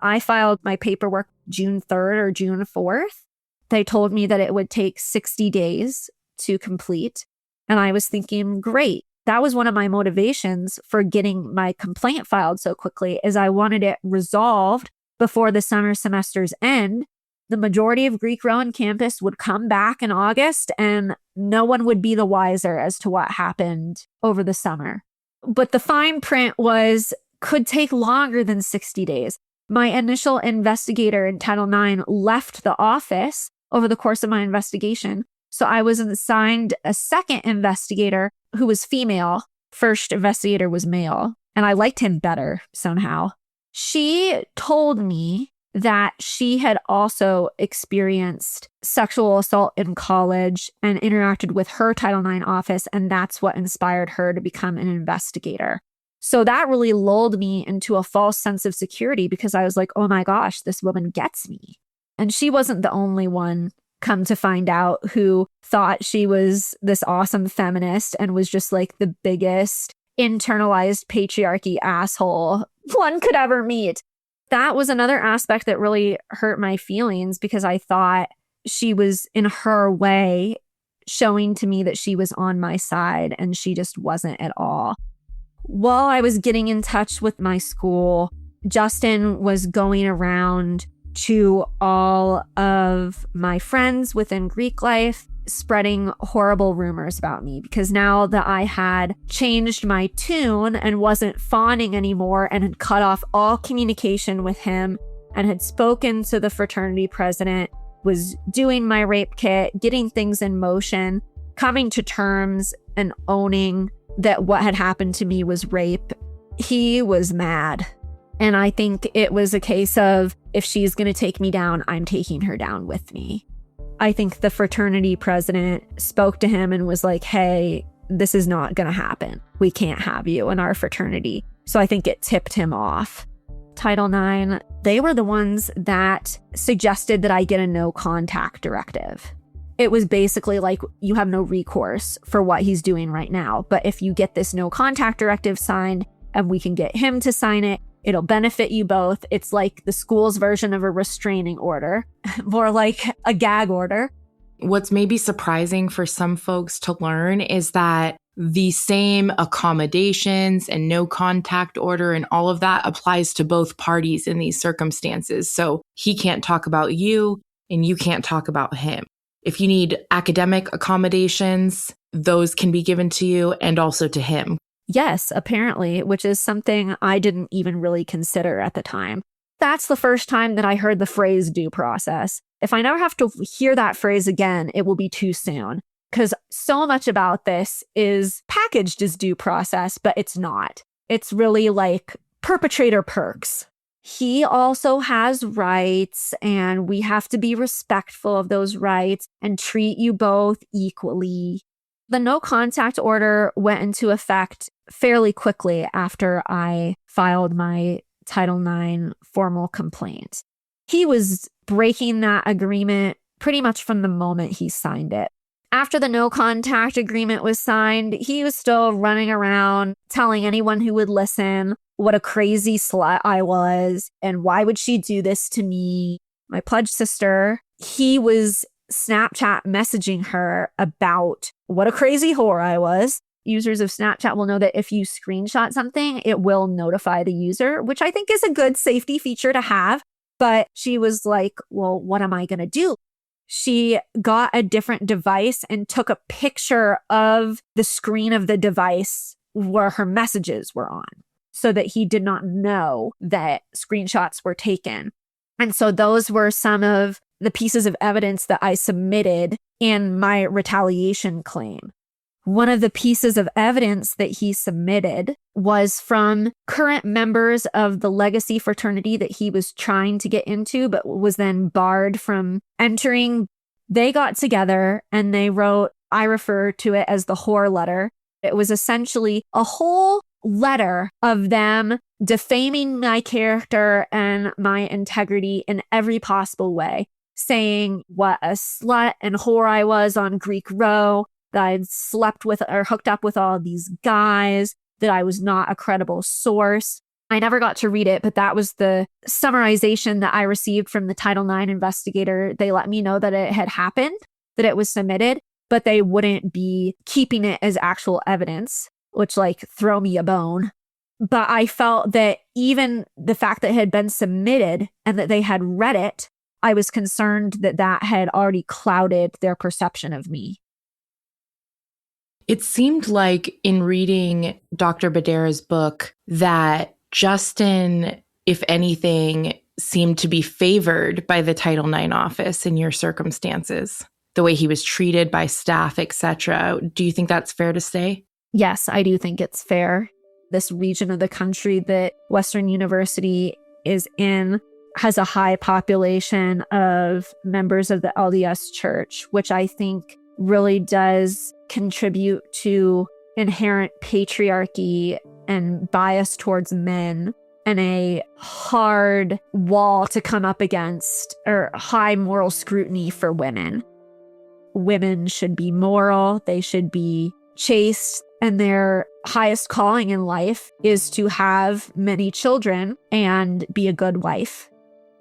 I filed my paperwork June 3rd or June 4th. They told me that it would take 60 days to complete. And I was thinking, great. That was one of my motivations for getting my complaint filed so quickly, is I wanted it resolved before the summer semester's end. The majority of Greek Rowan campus would come back in August and no one would be the wiser as to what happened over the summer. But the fine print could take longer than 60 days. My initial investigator in Title IX left the office over the course of my investigation. So I was assigned a second investigator who was female. First investigator was male, and I liked him better somehow. She told me that she had also experienced sexual assault in college and interacted with her Title IX office, and that's what inspired her to become an investigator. So that really lulled me into a false sense of security, because I was like, oh my gosh, this woman gets me. And she wasn't the only one, come to find out, who thought she was this awesome feminist and was just like the biggest internalized patriarchy asshole one could ever meet. That was another aspect that really hurt my feelings, because I thought she was, in her way, showing to me that she was on my side, and she just wasn't at all. While I was getting in touch with my school, Justin was going around to all of my friends within Greek life, spreading horrible rumors about me, because now that I had changed my tune and wasn't fawning anymore and had cut off all communication with him and had spoken to the fraternity president, was doing my rape kit, getting things in motion, coming to terms and owning that what had happened to me was rape, he was mad. And I think it was a case of, if she's going to take me down, I'm taking her down with me. I think the fraternity president spoke to him and was like, hey, this is not going to happen. We can't have you in our fraternity. So I think it tipped him off. Title IX, they were the ones that suggested that I get a no contact directive. It was basically like, you have no recourse for what he's doing right now. But if you get this no contact directive signed and we can get him to sign it, it'll benefit you both. It's like the school's version of a restraining order, more like a gag order. What's maybe surprising for some folks to learn is that the same accommodations and no contact order and all of that applies to both parties in these circumstances. So he can't talk about you and you can't talk about him. If you need academic accommodations, those can be given to you and also to him. Yes, apparently, which is something I didn't even really consider at the time. That's the first time that I heard the phrase due process. If I never have to hear that phrase again, it will be too soon. Because so much about this is packaged as due process, but it's not. It's really like perpetrator perks. He also has rights, and we have to be respectful of those rights and treat you both equally. The no contact order went into effect fairly quickly after I filed my Title IX formal complaint. He was breaking that agreement pretty much from the moment he signed it. After the no contact agreement was signed, he was still running around telling anyone who would listen what a crazy slut I was and why would she do this to me. My pledge sister, he was Snapchat messaging her about what a crazy whore I was. Users of Snapchat will know that if you screenshot something, it will notify the user, which I think is a good safety feature to have. But she was like, well, what am I going to do? She got a different device and took a picture of the screen of the device where her messages were on so that he did not know that screenshots were taken. And so those were some of the pieces of evidence that I submitted in my retaliation claim. One of the pieces of evidence that he submitted was from current members of the legacy fraternity that he was trying to get into, but was then barred from entering. They got together and they wrote, I refer to it as the whore letter. It was essentially a whole letter of them defaming my character and my integrity in every possible way, saying what a slut and whore I was on Greek Row, that I'd slept with or hooked up with all these guys, that I was not a credible source. I never got to read it, but that was the summarization that I received from the Title IX investigator. They let me know that it had happened, that it was submitted, but they wouldn't be keeping it as actual evidence, which like throw me a bone. But I felt that even the fact that it had been submitted and that they had read it, I was concerned that that had already clouded their perception of me. It seemed like in reading Dr. Badera's book that Justin, if anything, seemed to be favored by the Title IX office in your circumstances, the way he was treated by staff, etc. Do you think that's fair to say? Yes, I do think it's fair. This region of the country that Western University is in has a high population of members of the LDS Church, which I think really does contribute to inherent patriarchy and bias towards men and a hard wall to come up against or high moral scrutiny for women. Women should be moral, they should be chaste, and their highest calling in life is to have many children and be a good wife.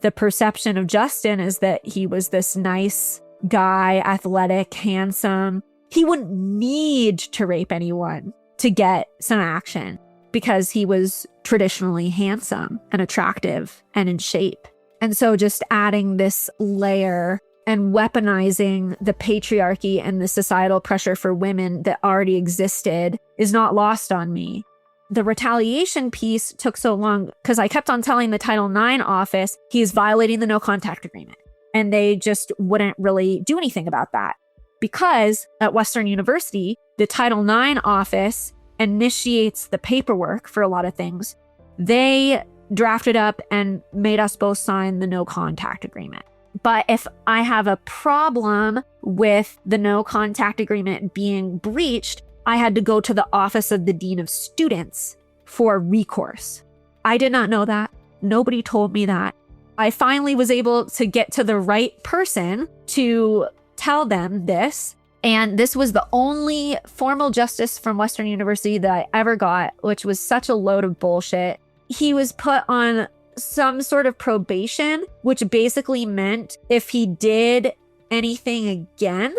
The perception of Justin is that he was this nice guy, athletic, handsome. He wouldn't need to rape anyone to get some action because he was traditionally handsome and attractive and in shape. And so just adding this layer and weaponizing the patriarchy and the societal pressure for women that already existed is not lost on me. The retaliation piece took so long because I kept on telling the Title IX office he's violating the no contact agreement. And they just wouldn't really do anything about that. Because at Western University, the Title IX office initiates the paperwork for a lot of things. They drafted up and made us both sign the no contact agreement. But if I have a problem with the no contact agreement being breached, I had to go to the office of the dean of students for recourse. I did not know that. Nobody told me that. I finally was able to get to the right person to tell them this. And this was the only formal justice from Western University that I ever got, which was such a load of bullshit. He was put on some sort of probation, which basically meant if he did anything again,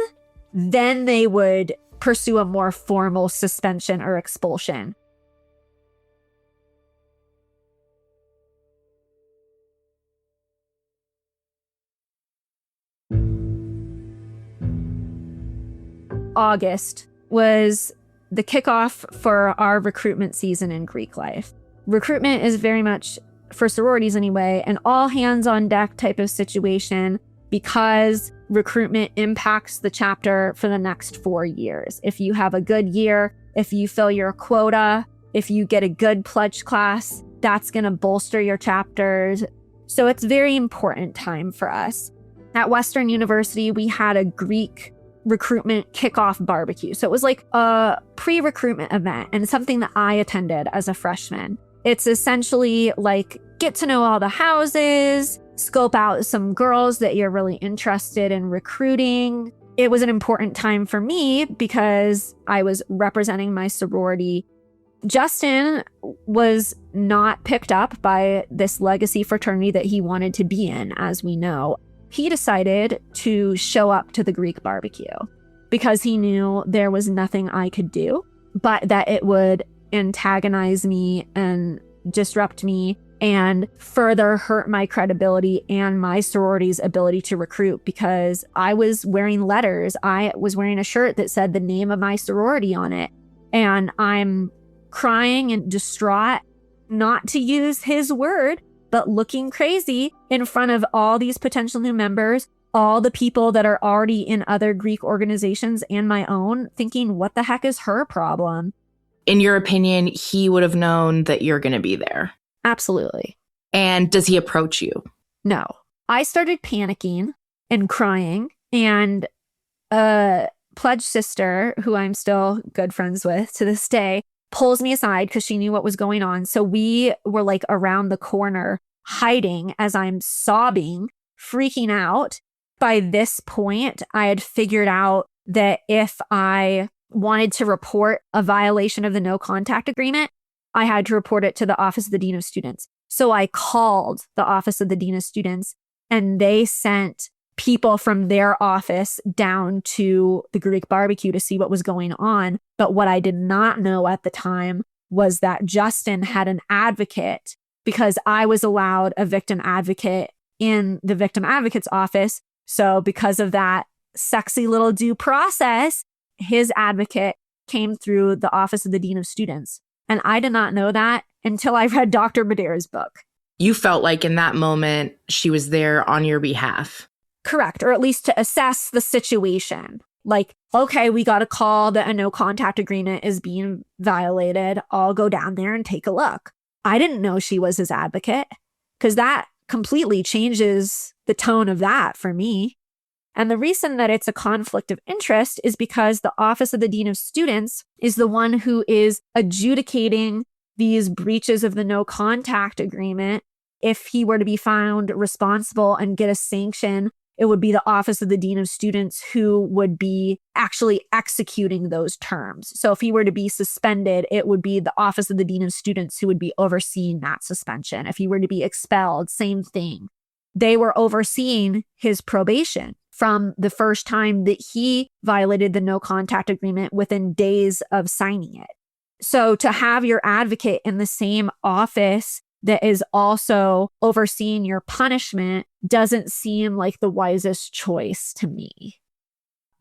then they would pursue a more formal suspension or expulsion. August was the kickoff for our recruitment season in Greek life. Recruitment is very much, for sororities anyway, an all hands on deck type of situation because recruitment impacts the chapter for the next 4 years. If you have a good year, if you fill your quota, if you get a good pledge class, that's going to bolster your chapters. So it's a very important time for us. At Western University, we had a Greek recruitment kickoff barbecue. So it was like a pre-recruitment event and something that I attended as a freshman. It's essentially like get to know all the houses, scope out some girls that you're really interested in recruiting. It was an important time for me because I was representing my sorority. Justin was not picked up by this legacy fraternity that he wanted to be in, as we know. He decided to show up to the Greek barbecue because he knew there was nothing I could do, but that it would antagonize me and disrupt me and further hurt my credibility and my sorority's ability to recruit because I was wearing letters. I was wearing a shirt that said the name of my sorority on it. And I'm crying and distraught, not to use his word, but looking crazy in front of all these potential new members, all the people that are already in other Greek organizations and my own, thinking, what the heck is her problem? In your opinion, he would have known that you're going to be there. Absolutely. And does he approach you? No. I started panicking and crying, and a pledge sister, who I'm still good friends with to this day, pulls me aside because she knew what was going on. So we were like around the corner hiding as I'm sobbing, freaking out. By this point, I had figured out that if I wanted to report a violation of the no contact agreement, I had to report it to the Office of the Dean of Students. So I called the Office of the Dean of Students and they sent people from their office down to the Greek barbecue to see what was going on. But what I did not know at the time was that Justin had an advocate because I was allowed a victim advocate in the victim advocate's office. So because of that sexy little due process, his advocate came through the Office of the Dean of Students. And I did not know that until I read Dr. Madera's book. You felt like in that moment, she was there on your behalf. Correct. Or at least to assess the situation. Like, okay, we got a call that a no contact agreement is being violated. I'll go down there and take a look. I didn't know she was his advocate because that completely changes the tone of that for me. And the reason that it's a conflict of interest is because the Office of the Dean of Students is the one who is adjudicating these breaches of the no contact agreement. If he were to be found responsible and get a sanction, it would be the Office of the Dean of Students who would be actually executing those terms. So if he were to be suspended, it would be the Office of the Dean of Students who would be overseeing that suspension. If he were to be expelled, same thing. They were overseeing his probation from the first time that he violated the no contact agreement within days of signing it. So to have your advocate in the same office that is also overseeing your punishment doesn't seem like the wisest choice to me.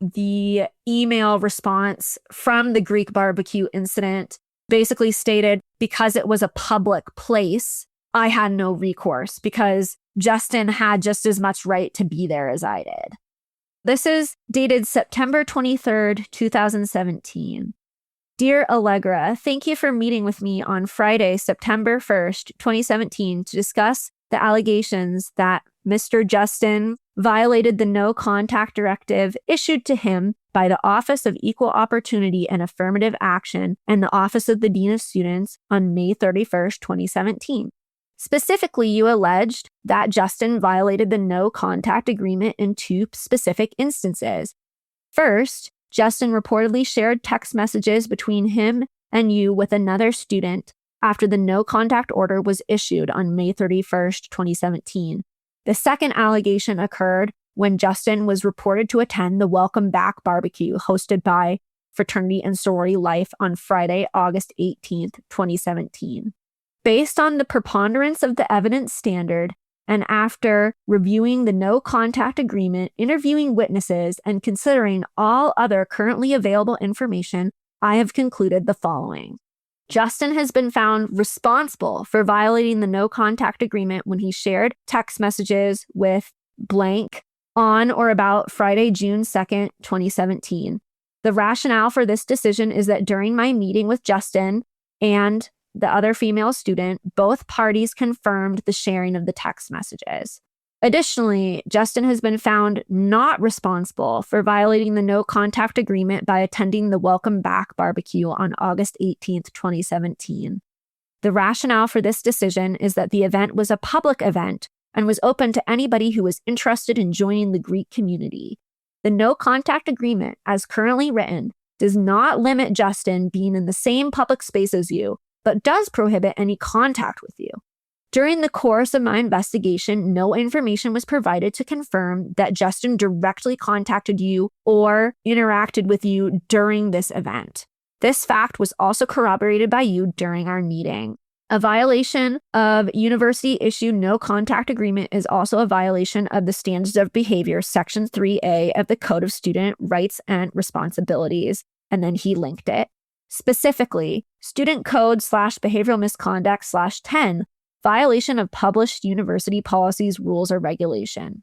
The email response from the Greek barbecue incident basically stated because it was a public place, I had no recourse because Justin had just as much right to be there as I did. This is dated September 23rd, 2017. Dear Allegra, thank you for meeting with me on Friday, September 1st, 2017 to discuss the allegations that Mr. Justin violated the no contact directive issued to him by the Office of Equal Opportunity and Affirmative Action and the Office of the Dean of Students on May 31st, 2017. Specifically, you alleged that Justin violated the no contact agreement in two specific instances. First, Justin reportedly shared text messages between him and you with another student after the no contact order was issued on May 31st, 2017. The second allegation occurred when Justin was reported to attend the Welcome Back barbecue hosted by Fraternity and Sorority Life on Friday, August 18th, 2017. Based on the preponderance of the evidence standard, and after reviewing the no contact agreement, interviewing witnesses, and considering all other currently available information, I have concluded the following. Justin has been found responsible for violating the no contact agreement when he shared text messages with blank on or about Friday, June 2nd, 2017. The rationale for this decision is that during my meeting with Justin and the other female student, both parties confirmed the sharing of the text messages. Additionally, Justin has been found not responsible for violating the no contact agreement by attending the Welcome Back barbecue on August 18th, 2017. The rationale for this decision is that the event was a public event and was open to anybody who was interested in joining the Greek community. The no contact agreement, as currently written, does not limit Justin being in the same public space as you, but does prohibit any contact with you. During the course of my investigation, no information was provided to confirm that Justin directly contacted you or interacted with you during this event. This fact was also corroborated by you during our meeting. A violation of university-issued no contact agreement is also a violation of the Standards of Behavior, Section 3A of the Code of Student Rights and Responsibilities, and then he linked it. Specifically, Student Code/Behavioral Misconduct/10, violation of published university policies, rules, or regulation.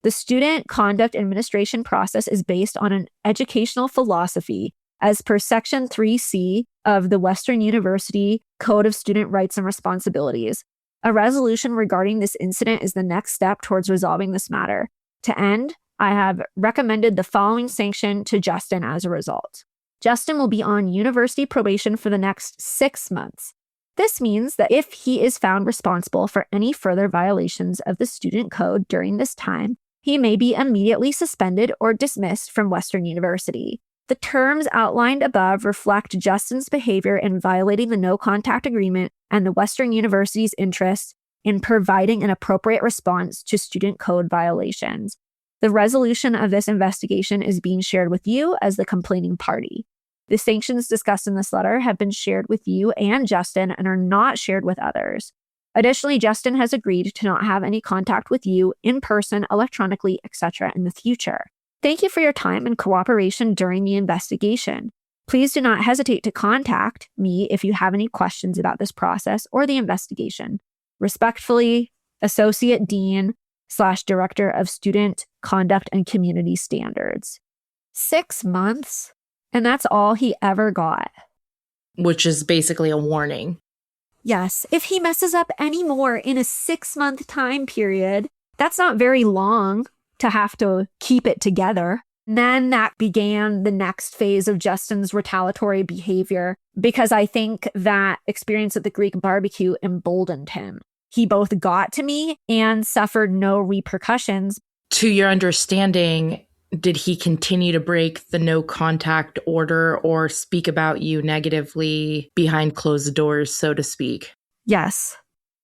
The student conduct administration process is based on an educational philosophy as per Section 3C of the Western University Code of Student Rights and Responsibilities. A resolution regarding this incident is the next step towards resolving this matter. To end, I have recommended the following sanction to Justin as a result. Justin will be on university probation for the next 6 months. This means that if he is found responsible for any further violations of the student code during this time, he may be immediately suspended or dismissed from Western University. The terms outlined above reflect Justin's behavior in violating the no contact agreement and the Western University's interest in providing an appropriate response to student code violations. The resolution of this investigation is being shared with you as the complaining party. The sanctions discussed in this letter have been shared with you and Justin and are not shared with others. Additionally, Justin has agreed to not have any contact with you in person, electronically, etc. in the future. Thank you for your time and cooperation during the investigation. Please do not hesitate to contact me if you have any questions about this process or the investigation. Respectfully, Associate Dean/Director of Student Conduct and Community Standards. 6 months? And that's all he ever got. Which is basically a warning. Yes, if he messes up any more in a 6-month time period, that's not very long to have to keep it together. And then that began the next phase of Justin's retaliatory behavior, because I think that experience at the Greek barbecue emboldened him. He both got to me and suffered no repercussions. To your understanding, did he continue to break the no contact order or speak about you negatively behind closed doors, so to speak? Yes.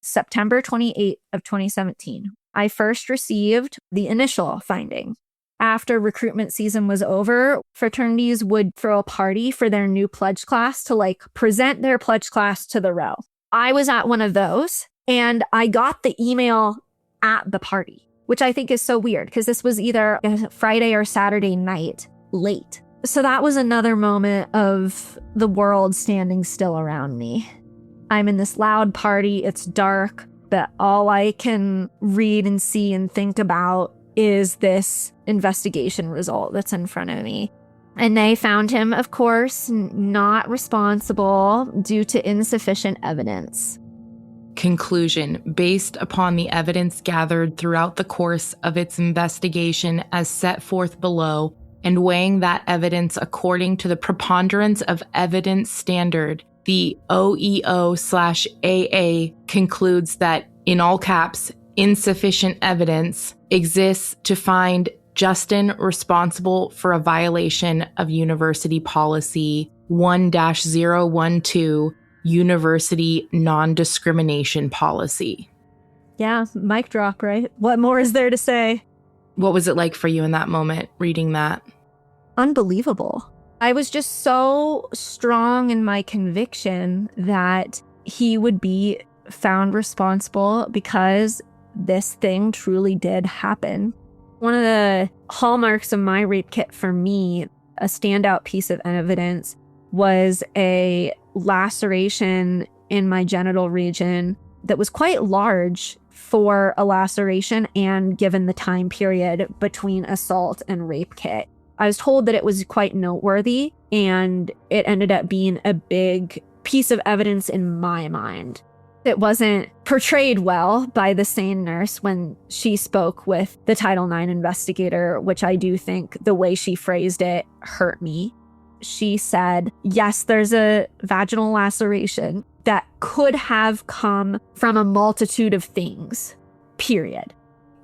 September 28th of 2017. I first received the initial finding. After recruitment season was over, fraternities would throw a party for their new pledge class to present their pledge class to the row. I was at one of those and I got the email at the party, which I think is so weird because this was either a Friday or Saturday night late. So that was another moment of the world standing still around me. I'm in this loud party, it's dark, but all I can read and see and think about is this investigation result that's in front of me. And they found him, of course, not responsible due to insufficient evidence. Conclusion. Based upon the evidence gathered throughout the course of its investigation as set forth below, and weighing that evidence according to the preponderance of evidence standard, the OEO/AA concludes that, in all caps, insufficient evidence exists to find Justin responsible for a violation of University Policy 1-012, University Non-Discrimination Policy. Yeah, mic drop, right? What more is there to say? What was it like for you in that moment, reading that? Unbelievable. I was just so strong in my conviction that he would be found responsible because this thing truly did happen. One of the hallmarks of my rape kit for me, a standout piece of evidence, was a laceration in my genital region that was quite large for a laceration and given the time period between assault and rape kit. I was told that it was quite noteworthy, and it ended up being a big piece of evidence in my mind. It wasn't portrayed well by the sane nurse when she spoke with the Title IX investigator, which I do think the way she phrased it hurt me. She said, yes, there's a vaginal laceration that could have come from a multitude of things, period.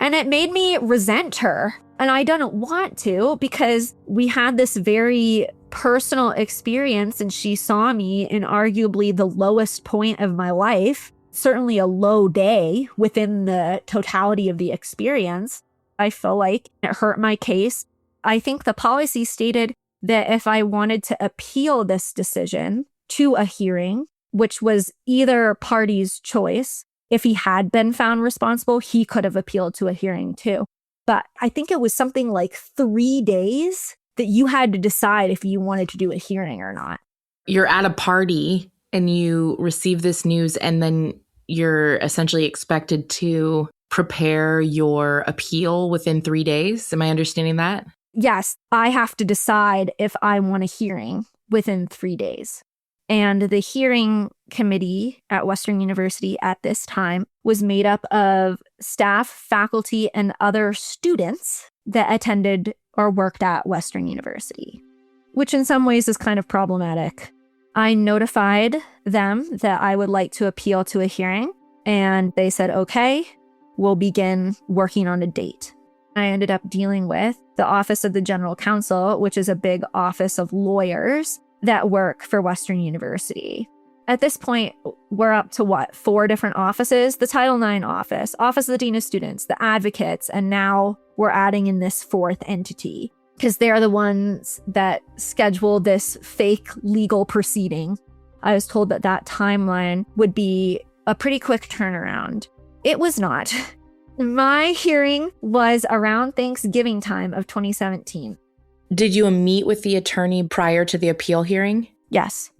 And it made me resent her. And I didn't want to, because we had this very personal experience and she saw me in arguably the lowest point of my life, certainly a low day within the totality of the experience. I feel like it hurt my case. I think the policy stated that if I wanted to appeal this decision to a hearing, which was either party's choice, if he had been found responsible, he could have appealed to a hearing too. But I think it was something like 3 days that you had to decide if you wanted to do a hearing or not. You're at a party and you receive this news, and then you're essentially expected to prepare your appeal within 3 days. Am I understanding that? Yes, I have to decide if I want a hearing within 3 days. And the hearing committee at Western University at this time was made up of staff, faculty, and other students that attended or worked at Western University, which in some ways is kind of problematic. I notified them that I would like to appeal to a hearing, and they said, okay, we'll begin working on a date. I ended up dealing with the Office of the General Counsel, which is a big office of lawyers that work for Western University. At this point, we're up to 4 different offices? The Title IX office, Office of the Dean of Students, the advocates, and now we're adding in this 4th entity because they're the ones that schedule this fake legal proceeding. I was told that that timeline would be a pretty quick turnaround. It was not. My hearing was around Thanksgiving time of 2017. Did you meet with the attorney prior to the appeal hearing? Yes.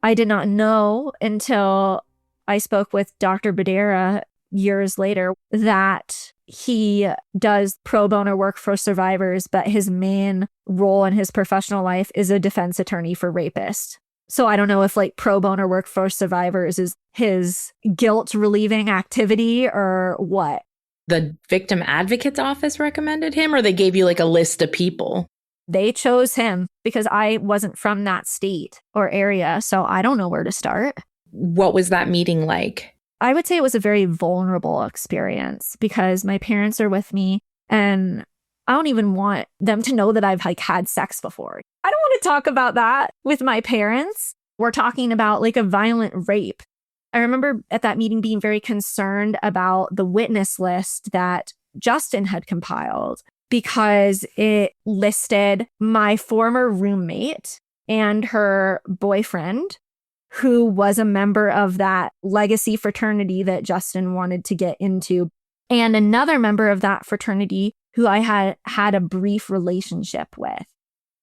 I did not know until I spoke with Dr. Badera years later that he does pro bono work for survivors, but his main role in his professional life is a defense attorney for rapists. So I don't know if pro bono work for survivors is his guilt relieving activity or what. The victim advocate's office recommended him, or they gave you a list of people? They chose him because I wasn't from that state or area, so I don't know where to start. What was that meeting like? I would say it was a very vulnerable experience because my parents are with me and I don't even want them to know that I've had sex before. I don't want to talk about that with my parents. We're talking about a violent rape. I remember at that meeting being very concerned about the witness list that Justin had compiled because it listed my former roommate and her boyfriend, who was a member of that legacy fraternity that Justin wanted to get into, and another member of that fraternity who I had a brief relationship with.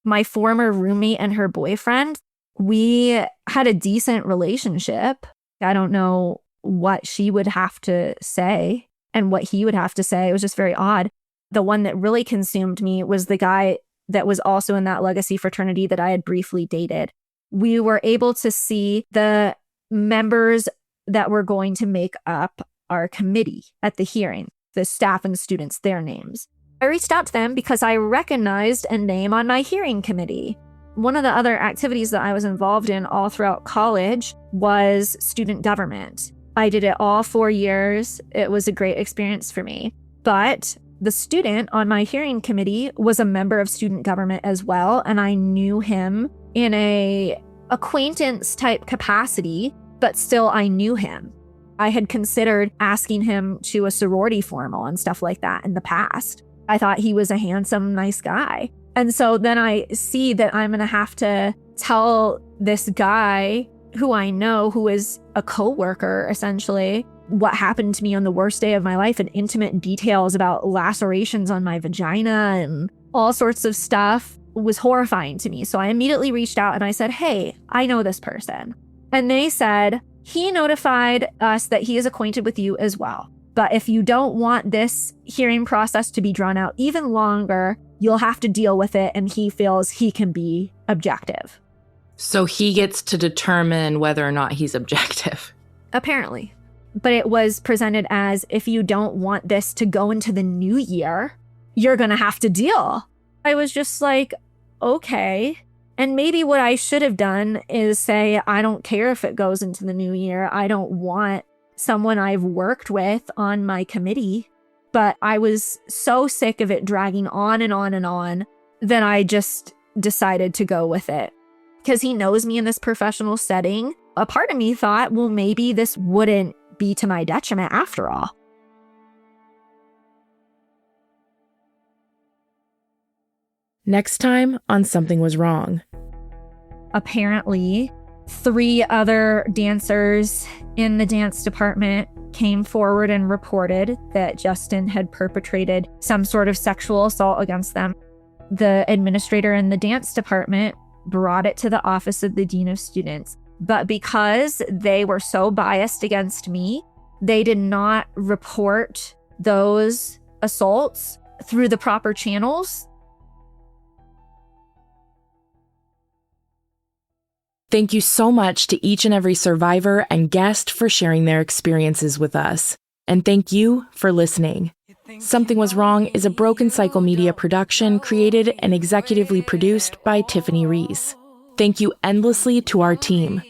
My former roommate and her boyfriend, we had a decent relationship. I don't know what she would have to say and what he would have to say. It was just very odd. The one that really consumed me was the guy that was also in that legacy fraternity that I had briefly dated. We were able to see the members that were going to make up our committee at the hearing, the staff and students, their names. I reached out to them because I recognized a name on my hearing committee. One of the other activities that I was involved in all throughout college was student government. I did it all 4 years. It was a great experience for me. But the student on my hearing committee was a member of student government as well, and I knew him in a acquaintance type capacity, but still I knew him. I had considered asking him to a sorority formal and stuff like that in the past. I thought he was a handsome, nice guy. And so then I see that I'm going to have to tell this guy who I know, who is a coworker essentially, what happened to me on the worst day of my life and intimate details about lacerations on my vagina and all sorts of stuff was horrifying to me. So I immediately reached out and I said, hey, I know this person. And they said, he notified us that he is acquainted with you as well. But if you don't want this hearing process to be drawn out even longer, you'll have to deal with it. And he feels he can be objective. So he gets to determine whether or not he's objective. Apparently. But it was presented as, if you don't want this to go into the new year, you're going to have to deal. I was just like, okay. And maybe what I should have done is say, I don't care if it goes into the new year. I don't want someone I've worked with on my committee. But I was so sick of it dragging on and on and on that I just decided to go with it. Because he knows me in this professional setting. A part of me thought, well, maybe this wouldn't be to my detriment after all. Next time on Something Was Wrong. Apparently, 3 other dancers in the dance department came forward and reported that Justin had perpetrated some sort of sexual assault against them. The administrator in the dance department brought it to the office of the dean of students. But because they were so biased against me, they did not report those assaults through the proper channels. Thank you so much to each and every survivor and guest for sharing their experiences with us. And thank you for listening. Something Was Wrong is a Broken Cycle Media production created and executively produced by Tiffany Reese. Thank you endlessly to our team.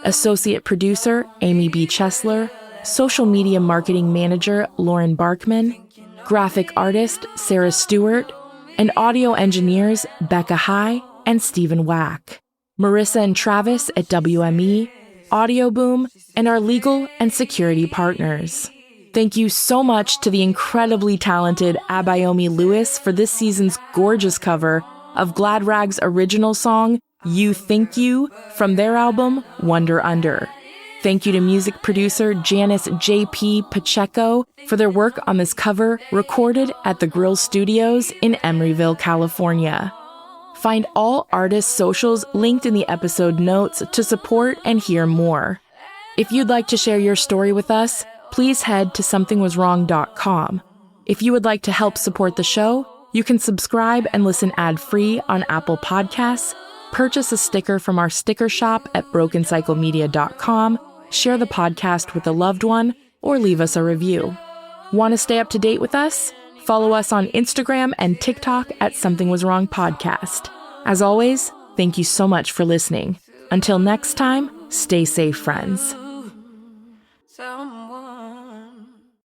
Associate producer, Amy B. Chesler. Social media marketing manager, Lauren Barkman. Graphic artist, Sarah Stewart. And audio engineers, Becca High and Stephen Wack. Marissa and Travis at WME, Audio Boom, and our legal and security partners. Thank you so much to the incredibly talented Abayomi Lewis for this season's gorgeous cover of Glad Rag's original song, You Think You, from their album, Wonder Under. Thank you to music producer Janice J.P. Pacheco for their work on this cover, recorded at the Grill Studios in Emeryville, California. Find all artists' socials linked in the episode notes to support and hear more. If you'd like to share your story with us, please head to somethingwaswrong.com. If you would like to help support the show, you can subscribe and listen ad-free on Apple Podcasts, purchase a sticker from our sticker shop at brokencyclemedia.com, share the podcast with a loved one, or leave us a review. Want to stay up to date with us? Follow us on Instagram and TikTok at Something Was Wrong Podcast. As always, thank you so much for listening. Until next time, stay safe, friends.